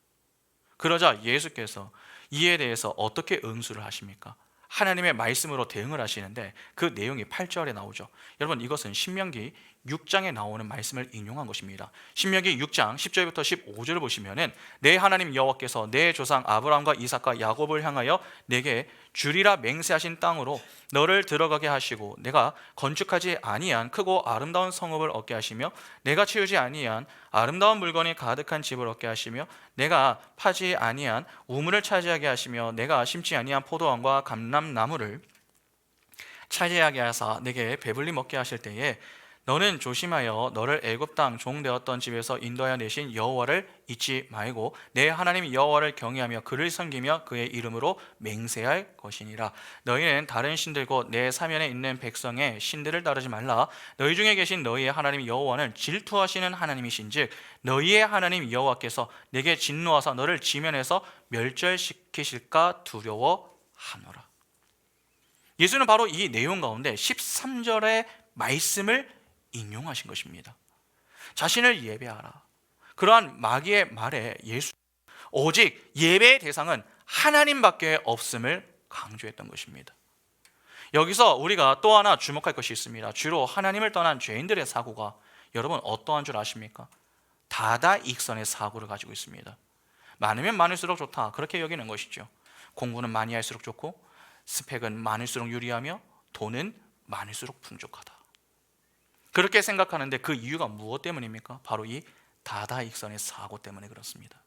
그러자 예수께서 이에 대해서 어떻게 응수를 하십니까? 하나님의 말씀으로 대응을 하시는데 그 내용이 8절에 나오죠. 여러분, 이것은 신명기 6장에 나오는 말씀을 인용한 것입니다. 신명기 6장 10절부터 15절을 보시면은 내 하나님 여호와께서 내 조상 아브라함과 이삭과 야곱을 향하여 내게 주리라 맹세하신 땅으로 너를 들어가게 하시고 내가 건축하지 아니한 크고 아름다운 성읍을 얻게 하시며 내가 치우지 아니한 아름다운 물건이 가득한 집을 얻게 하시며 내가 파지 아니한 우물을 차지하게 하시며 내가 심지 아니한 포도원과 감람나무를 차지하게 하사 내게 배불리 먹게 하실 때에 너는 조심하여 너를 애굽 땅 종 되었던 집에서 인도하여 내신 여호와를 잊지 말고 내 하나님 여호와를 경외하며 그를 섬기며 그의 이름으로 맹세할 것이니라. 너희는 다른 신들 곧 내 사면에 있는 백성의 신들을 따르지 말라. 너희 중에 계신 너희의 하나님 여호와는 질투하시는 하나님이신즉 너희의 하나님 여호와께서 내게 진노하사 너를 지면에서 멸절시키실까 두려워하노라. 예수는 바로 이 내용 가운데 13절의 말씀을 인용하신 것입니다. 자신을 예배하라. 그러한 마귀의 말에 예수 오직 예배의 대상은 하나님밖에 없음을 강조했던 것입니다. 여기서 우리가 또 하나 주목할 것이 있습니다. 주로 하나님을 떠난 죄인들의 사고가 여러분 어떠한 줄 아십니까? 다다익선의 사고를 가지고 있습니다. 많으면 많을수록 좋다, 그렇게 여기는 것이죠. 공부는 많이 할수록 좋고 스펙은 많을수록 유리하며 돈은 많을수록 풍족하다, 그렇게 생각하는데 그 이유가 무엇 때문입니까? 바로 이 다다익선의 사고 때문에 그렇습니다.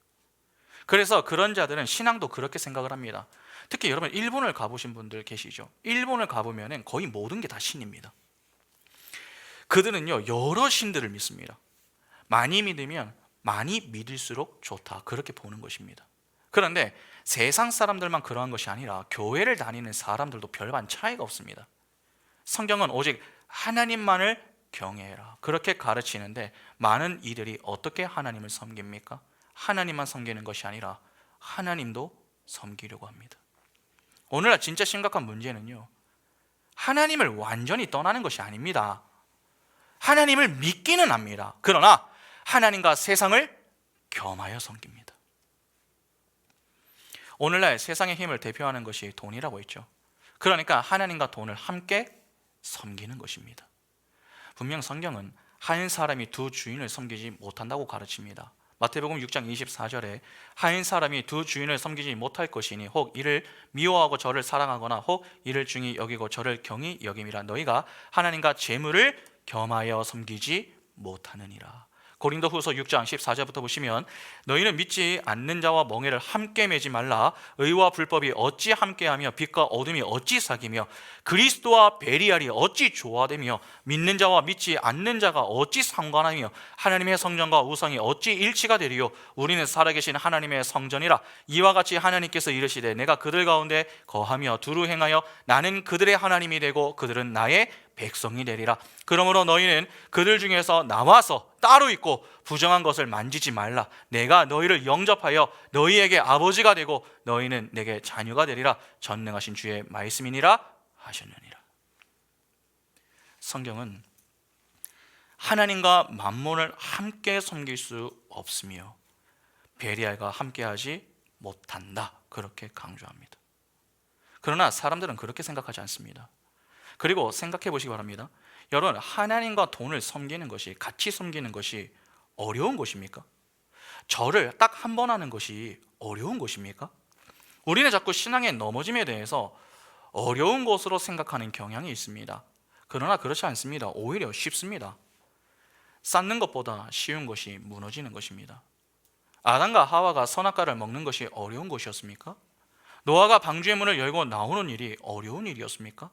그래서 그런 자들은 신앙도 그렇게 생각을 합니다. 특히 여러분 일본을 가보신 분들 계시죠? 일본을 가보면 거의 모든 게 다 신입니다. 그들은요 여러 신들을 믿습니다. 많이 믿으면 많이 믿을수록 좋다, 그렇게 보는 것입니다. 그런데 세상 사람들만 그러한 것이 아니라 교회를 다니는 사람들도 별반 차이가 없습니다. 성경은 오직 하나님만을 경외해라. 그렇게 가르치는데 많은 이들이 어떻게 하나님을 섬깁니까? 하나님만 섬기는 것이 아니라 하나님도 섬기려고 합니다. 오늘날 진짜 심각한 문제는요, 하나님을 완전히 떠나는 것이 아닙니다. 하나님을 믿기는 합니다. 그러나 하나님과 세상을 겸하여 섬깁니다. 오늘날 세상의 힘을 대표하는 것이 돈이라고 했죠. 그러니까 하나님과 돈을 함께 섬기는 것입니다. 분명 성경은 한 사람이 두 주인을 섬기지 못한다고 가르칩니다. 마태복음 6장 24절에 한 사람이 두 주인을 섬기지 못할 것이니 혹 이를 미워하고 저를 사랑하거나 혹 이를 중히 여기고 저를 경히 여김이라. 너희가 하나님과 재물을 겸하여 섬기지 못하느니라. 고린도후서 6장 14절부터 보시면 너희는 믿지 않는 자와 멍에를 함께 매지 말라. 의와 불법이 어찌 함께하며 빛과 어둠이 어찌 사귀며 그리스도와 베리알이 어찌 조화되며 믿는 자와 믿지 않는 자가 어찌 상관하며 하나님의 성전과 우상이 어찌 일치가 되리요. 우리는 살아계신 하나님의 성전이라. 이와 같이 하나님께서 이르시되 내가 그들 가운데 거하며 두루 행하여 나는 그들의 하나님이 되고 그들은 나의 백성이 되리라. 그러므로 너희는 그들 중에서 나와서 따로 있고 부정한 것을 만지지 말라. 내가 너희를 영접하여 너희에게 아버지가 되고 너희는 내게 자녀가 되리라. 전능하신 주의 말씀이니라 하셨느니라. 성경은 하나님과 만몬을 함께 섬길 수 없으며 베리알과 함께하지 못한다, 그렇게 강조합니다. 그러나 사람들은 그렇게 생각하지 않습니다. 그리고 생각해 보시기 바랍니다. 여러분, 하나님과 돈을 섬기는 것이, 같이 섬기는 것이 어려운 것입니까? 절을 딱 한 번 하는 것이 어려운 것입니까? 우리는 자꾸 신앙의 넘어짐에 대해서 어려운 것으로 생각하는 경향이 있습니다. 그러나 그렇지 않습니다. 오히려 쉽습니다. 쌓는 것보다 쉬운 것이 무너지는 것입니다. 아담과 하와가 선악과를 먹는 것이 어려운 것이었습니까? 노아가 방주의 문을 열고 나오는 일이 어려운 일이었습니까?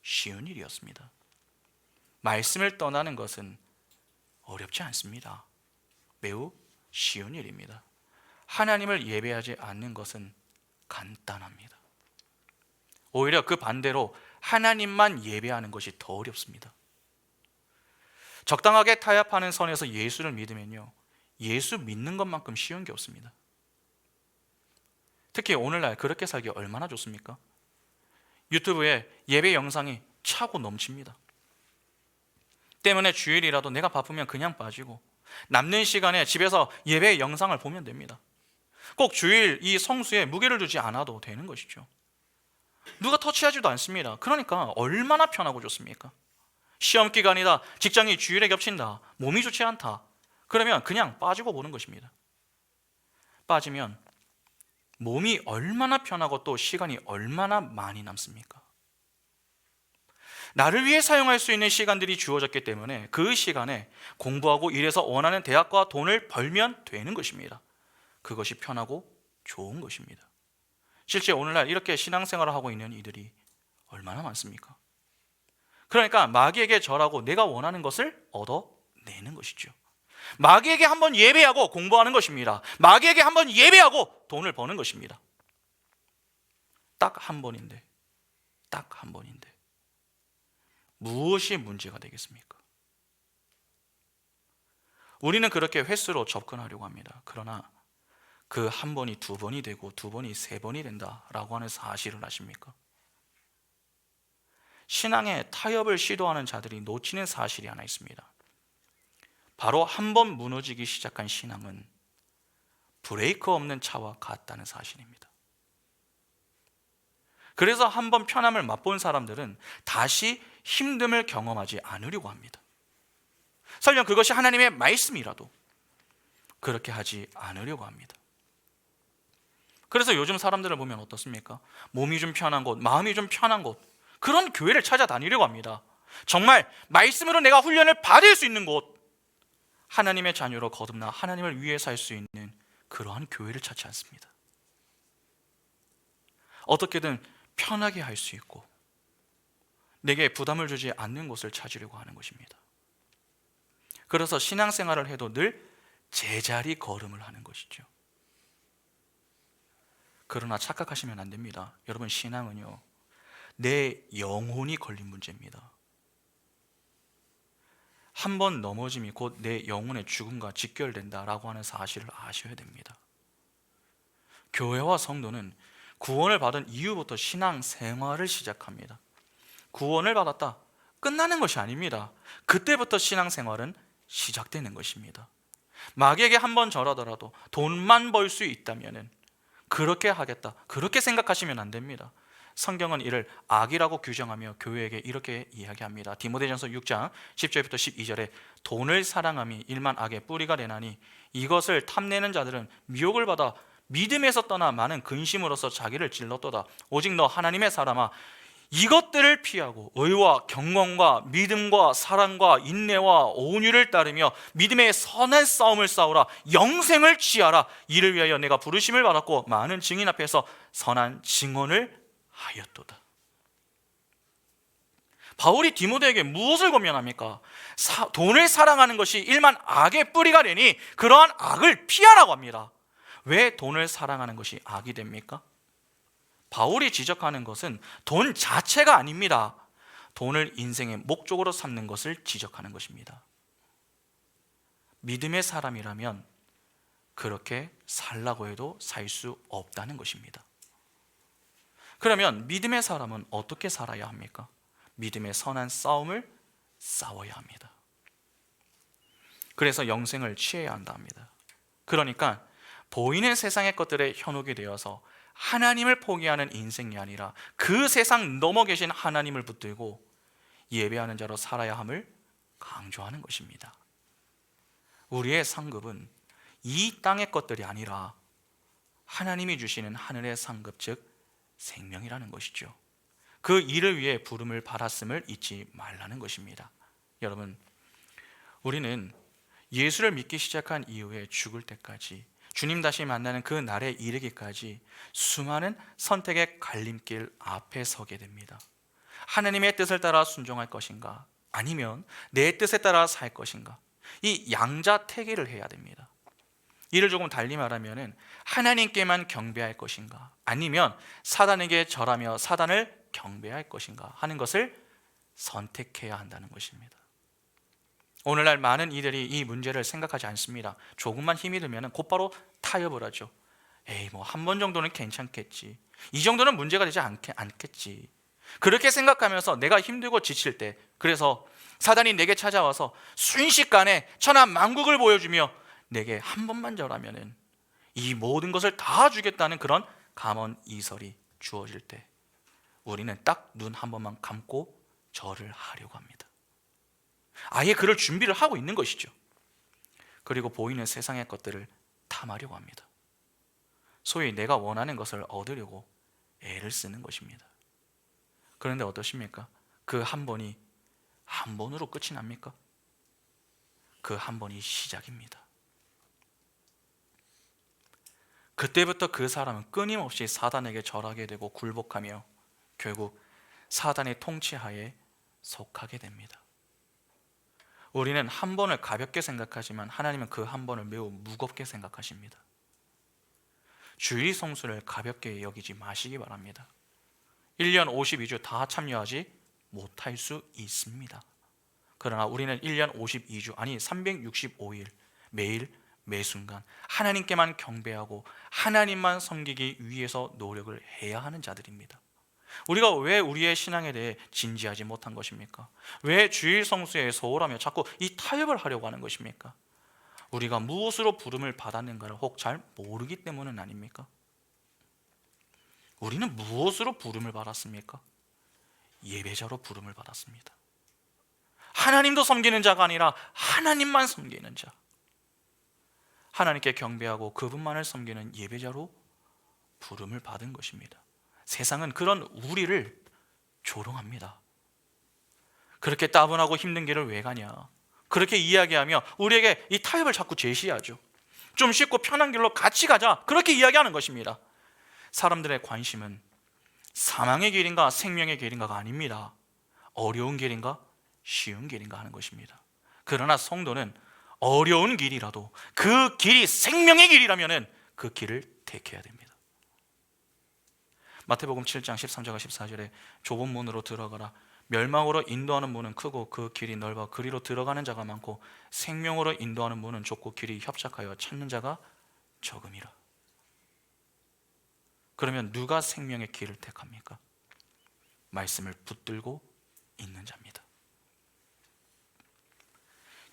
쉬운 일이었습니다. 말씀을 떠나는 것은 어렵지 않습니다. 매우 쉬운 일입니다. 하나님을 예배하지 않는 것은 간단합니다. 오히려 그 반대로 하나님만 예배하는 것이 더 어렵습니다. 적당하게 타협하는 선에서 예수를 믿으면요, 예수 믿는 것만큼 쉬운 게 없습니다. 특히 오늘날 그렇게 살기 얼마나 좋습니까? 유튜브에 예배 영상이 차고 넘칩니다. 때문에 주일이라도 내가 바쁘면 그냥 빠지고 남는 시간에 집에서 예배 영상을 보면 됩니다. 꼭 주일 이 성수에 무게를 두지 않아도 되는 것이죠. 누가 터치하지도 않습니다. 그러니까 얼마나 편하고 좋습니까? 시험 기간이다, 직장이 주일에 겹친다, 몸이 좋지 않다, 그러면 그냥 빠지고 보는 것입니다. 빠지면 몸이 얼마나 편하고 또 시간이 얼마나 많이 남습니까? 나를 위해 사용할 수 있는 시간들이 주어졌기 때문에 그 시간에 공부하고 일해서 원하는 대학과 돈을 벌면 되는 것입니다. 그것이 편하고 좋은 것입니다. 실제 오늘날 이렇게 신앙생활을 하고 있는 이들이 얼마나 많습니까? 그러니까 마귀에게 절하고 내가 원하는 것을 얻어내는 것이죠. 마귀에게 한번 예배하고 공부하는 것입니다. 마귀에게 한번 예배하고 돈을 버는 것입니다. 딱 한 번인데, 딱 한 번인데 무엇이 문제가 되겠습니까? 우리는 그렇게 횟수로 접근하려고 합니다. 그러나 그 한 번이 두 번이 되고 두 번이 세 번이 된다라고 하는 사실을 아십니까? 신앙의 타협을 시도하는 자들이 놓치는 사실이 하나 있습니다. 바로 한 번 무너지기 시작한 신앙은 브레이크 없는 차와 같다는 사실입니다. 그래서 한 번 편함을 맛본 사람들은 다시 힘듦을 경험하지 않으려고 합니다. 설령 그것이 하나님의 말씀이라도 그렇게 하지 않으려고 합니다. 그래서 요즘 사람들을 보면 어떻습니까? 몸이 좀 편한 곳, 마음이 좀 편한 곳, 그런 교회를 찾아다니려고 합니다. 정말 말씀으로 내가 훈련을 받을 수 있는 곳, 하나님의 자녀로 거듭나 하나님을 위해 살 수 있는 그러한 교회를 찾지 않습니다. 어떻게든 편하게 할 수 있고 내게 부담을 주지 않는 곳을 찾으려고 하는 것입니다. 그래서 신앙생활을 해도 늘 제자리 걸음을 하는 것이죠. 그러나 착각하시면 안 됩니다. 여러분, 신앙은요, 내 영혼이 걸린 문제입니다. 한 번 넘어짐이 곧 내 영혼의 죽음과 직결된다라고 하는 사실을 아셔야 됩니다. 교회와 성도는 구원을 받은 이후부터 신앙 생활을 시작합니다. 구원을 받았다, 끝나는 것이 아닙니다. 그때부터 신앙 생활은 시작되는 것입니다. 마귀에게 한 번 절하더라도 돈만 벌 수 있다면 그렇게 하겠다, 그렇게 생각하시면 안 됩니다. 성경은 이를 악이라고 규정하며 교회에게 이렇게 이야기합니다. 디모데전서 6장 10절부터 12절에 돈을 사랑함이 일만 악의 뿌리가 되나니 이것을 탐내는 자들은 미혹을 받아 믿음에서 떠나 많은 근심으로써 자기를 찔렀도다. 오직 너 하나님의 사람아, 이것들을 피하고 의와 경건과 믿음과 사랑과 인내와 온유를 따르며 믿음의 선한 싸움을 싸우라. 영생을 취하라. 이를 위하여 내가 부르심을 받았고 많은 증인 앞에서 선한 증언을 하였도다. 바울이 디모데에게 무엇을 권면합니까? 돈을 사랑하는 것이 일만 악의 뿌리가 되니 그러한 악을 피하라고 합니다. 왜 돈을 사랑하는 것이 악이 됩니까? 바울이 지적하는 것은 돈 자체가 아닙니다. 돈을 인생의 목적으로 삼는 것을 지적하는 것입니다. 믿음의 사람이라면 그렇게 살라고 해도 살 수 없다는 것입니다. 그러면 믿음의 사람은 어떻게 살아야 합니까? 믿음의 선한 싸움을 싸워야 합니다. 그래서 영생을 취해야 한다 합니다. 그러니까 보이는 세상의 것들에 현혹이 되어서 하나님을 포기하는 인생이 아니라 그 세상 넘어 계신 하나님을 붙들고 예배하는 자로 살아야 함을 강조하는 것입니다. 우리의 상급은 이 땅의 것들이 아니라 하나님이 주시는 하늘의 상급, 즉 생명이라는 것이죠. 그 일을 위해 부름을 받았음을 잊지 말라는 것입니다. 여러분, 우리는 예수를 믿기 시작한 이후에 죽을 때까지, 주님 다시 만나는 그 날에 이르기까지 수많은 선택의 갈림길 앞에 서게 됩니다. 하나님의 뜻을 따라 순종할 것인가, 아니면 내 뜻에 따라 살 것인가, 이 양자택일을 해야 됩니다. 이를 조금 달리 말하면 하나님께만 경배할 것인가, 아니면 사단에게 절하며 사단을 경배할 것인가 하는 것을 선택해야 한다는 것입니다. 오늘날 많은 이들이 이 문제를 생각하지 않습니다. 조금만 힘이 들면 곧바로 타협을 하죠. 에이, 뭐 한 번 정도는 괜찮겠지, 이 정도는 문제가 되지 않겠지, 그렇게 생각하면서 내가 힘들고 지칠 때, 그래서 사단이 내게 찾아와서 순식간에 천하만국을 보여주며 내게 한 번만 절하면은 이 모든 것을 다 주겠다는 그런 감언 이설이 주어질 때 우리는 딱 눈 한 번만 감고 절을 하려고 합니다. 아예 그럴 준비를 하고 있는 것이죠. 그리고 보이는 세상의 것들을 탐하려고 합니다. 소위 내가 원하는 것을 얻으려고 애를 쓰는 것입니다. 그런데 어떠십니까? 그 한 번이 한 번으로 끝이 납니까? 그 한 번이 시작입니다. 그때부터 그 사람은 끊임없이 사단에게 절하게 되고 굴복하며 결국 사단의 통치하에 속하게 됩니다. 우리는 한 번을 가볍게 생각하지만 하나님은 그 한 번을 매우 무겁게 생각하십니다. 주일 성수를 가볍게 여기지 마시기 바랍니다. 1년 52주 다 참여하지 못할 수 있습니다. 그러나 우리는 1년 52주, 아니 365일 매일 매순간 하나님께만 경배하고 하나님만 섬기기 위해서 노력을 해야 하는 자들입니다. 우리가 왜 우리의 신앙에 대해 진지하지 못한 것입니까? 왜 주일 성수에 소홀하며 자꾸 이 타협을 하려고 하는 것입니까? 우리가 무엇으로 부름을 받았는가를 혹 잘 모르기 때문은 아닙니까? 우리는 무엇으로 부름을 받았습니까? 예배자로 부름을 받았습니다. 하나님도 섬기는 자가 아니라 하나님만 섬기는 자, 하나님께 경배하고 그분만을 섬기는 예배자로 부름을 받은 것입니다. 세상은 그런 우리를 조롱합니다. 그렇게 따분하고 힘든 길을 왜 가냐, 그렇게 이야기하며 우리에게 이 타협을 자꾸 제시하죠. 좀 쉽고 편한 길로 같이 가자, 그렇게 이야기하는 것입니다. 사람들의 관심은 사망의 길인가 생명의 길인가가 아닙니다. 어려운 길인가 쉬운 길인가 하는 것입니다. 그러나 성도는 어려운 길이라도 그 길이 생명의 길이라면 그 길을 택해야 됩니다. 마태복음 7장 13절과 14절에 좁은 문으로 들어가라, 멸망으로 인도하는 문은 크고 그 길이 넓어 그리로 들어가는 자가 많고 생명으로 인도하는 문은 좁고 길이 협착하여 찾는 자가 적음이라. 그러면 누가 생명의 길을 택합니까? 말씀을 붙들고 있는 자입니다.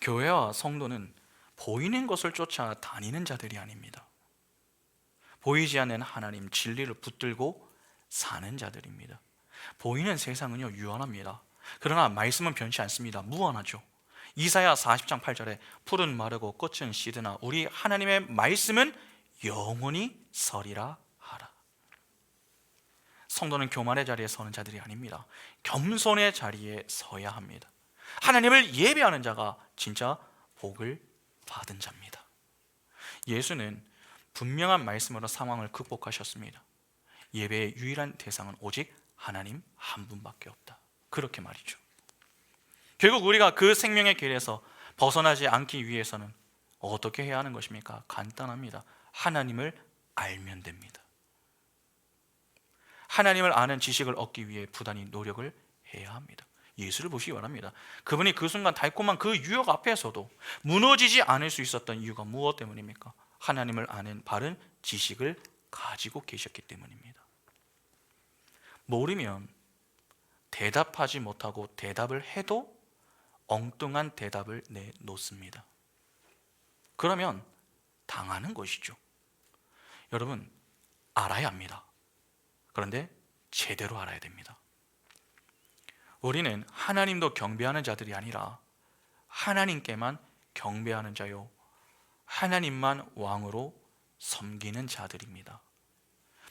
교회와 성도는 보이는 것을 쫓아 다니는 자들이 아닙니다. 보이지 않는 하나님 진리를 붙들고 사는 자들입니다. 보이는 세상은요 유한합니다. 그러나 말씀은 변치 않습니다. 무한하죠. 이사야 40장 8절에 풀은 마르고 꽃은 시드나 우리 하나님의 말씀은 영원히 서리라 하라. 성도는 교만의 자리에 서는 자들이 아닙니다. 겸손의 자리에 서야 합니다. 하나님을 예배하는 자가 진짜 복을 받은 자입니다. 예수는 분명한 말씀으로 상황을 극복하셨습니다. 예배의 유일한 대상은 오직 하나님 한 분밖에 없다. 그렇게 말이죠. 결국 우리가 그 생명의 길에서 벗어나지 않기 위해서는 어떻게 해야 하는 것입니까? 간단합니다. 하나님을 알면 됩니다. 하나님을 아는 지식을 얻기 위해 부단히 노력을 해야 합니다. 예수를 보시기 바랍니다. 그분이 그 순간 달콤한 그 유혹 앞에서도 무너지지 않을 수 있었던 이유가 무엇 때문입니까? 하나님을 아는 바른 지식을 가지고 계셨기 때문입니다. 모르면 대답하지 못하고 대답을 해도 엉뚱한 대답을 내놓습니다. 그러면 당하는 것이죠. 여러분, 알아야 합니다. 그런데 제대로 알아야 됩니다. 우리는 하나님도 경배하는 자들이 아니라 하나님께만 경배하는 자요, 하나님만 왕으로 섬기는 자들입니다.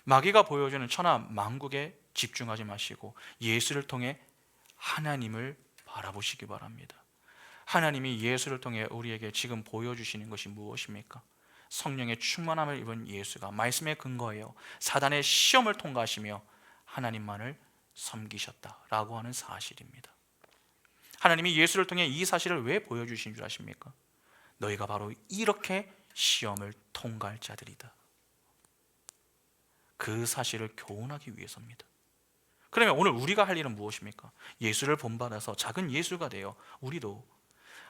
마귀가 보여주는 천하 만국에 집중하지 마시고 예수를 통해 하나님을 바라보시기 바랍니다. 하나님이 예수를 통해 우리에게 지금 보여주시는 것이 무엇입니까? 성령의 충만함을 입은 예수가 말씀에 근거하여 사단의 시험을 통과하시며 하나님만을 섬기셨다라고 하는 사실입니다. 하나님이 예수를 통해 이 사실을 왜 보여주신 줄 아십니까? 너희가 바로 이렇게 시험을 통과할 자들이다. 그 사실을 교훈하기 위해서입니다. 그러면 오늘 우리가 할 일은 무엇입니까? 예수를 본받아서 작은 예수가 되어 우리도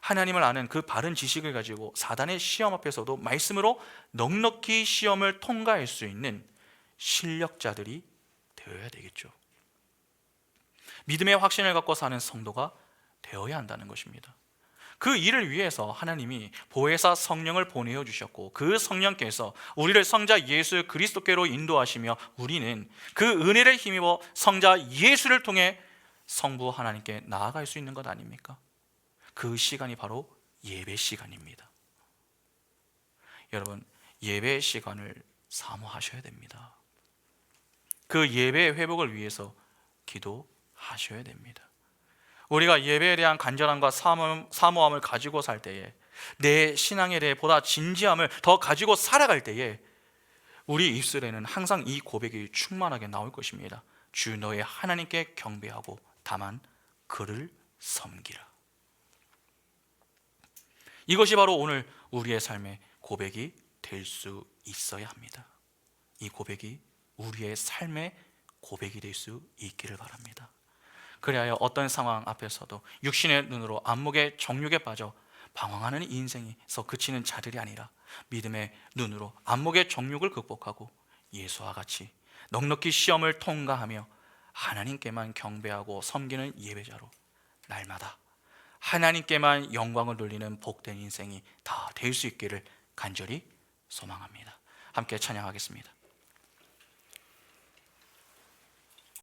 하나님을 아는 그 바른 지식을 가지고 사단의 시험 앞에서도 말씀으로 넉넉히 시험을 통과할 수 있는 실력자들이 되어야 되겠죠. 믿음의 확신을 갖고 사는 성도가 되어야 한다는 것입니다. 그 일을 위해서 하나님이 보혜사 성령을 보내어 주셨고 그 성령께서 우리를 성자 예수 그리스도께로 인도하시며 우리는 그 은혜를 힘입어 성자 예수를 통해 성부 하나님께 나아갈 수 있는 것 아닙니까? 그 시간이 바로 예배 시간입니다. 여러분, 예배 시간을 사모하셔야 됩니다. 그 예배의 회복을 위해서 기도하셔야 됩니다. 우리가 예배에 대한 간절함과 사모함을 가지고 살 때에, 내 신앙에 대해 보다 진지함을 더 가지고 살아갈 때에 우리 입술에는 항상 이 고백이 충만하게 나올 것입니다. 주 너의 하나님께 경배하고 다만 그를 섬기라. 이것이 바로 오늘 우리의 삶의 고백이 될 수 있어야 합니다. 이 고백이 우리의 삶의 고백이 될 수 있기를 바랍니다. 그리하여 어떤 상황 앞에서도 육신의 눈으로 안목의 정욕에 빠져 방황하는 이 인생에서 그치는 자들이 아니라 믿음의 눈으로 안목의 정욕을 극복하고 예수와 같이 넉넉히 시험을 통과하며 하나님께만 경배하고 섬기는 예배자로 날마다 하나님께만 영광을 돌리는 복된 인생이 다 될 수 있기를 간절히 소망합니다. 함께 찬양하겠습니다.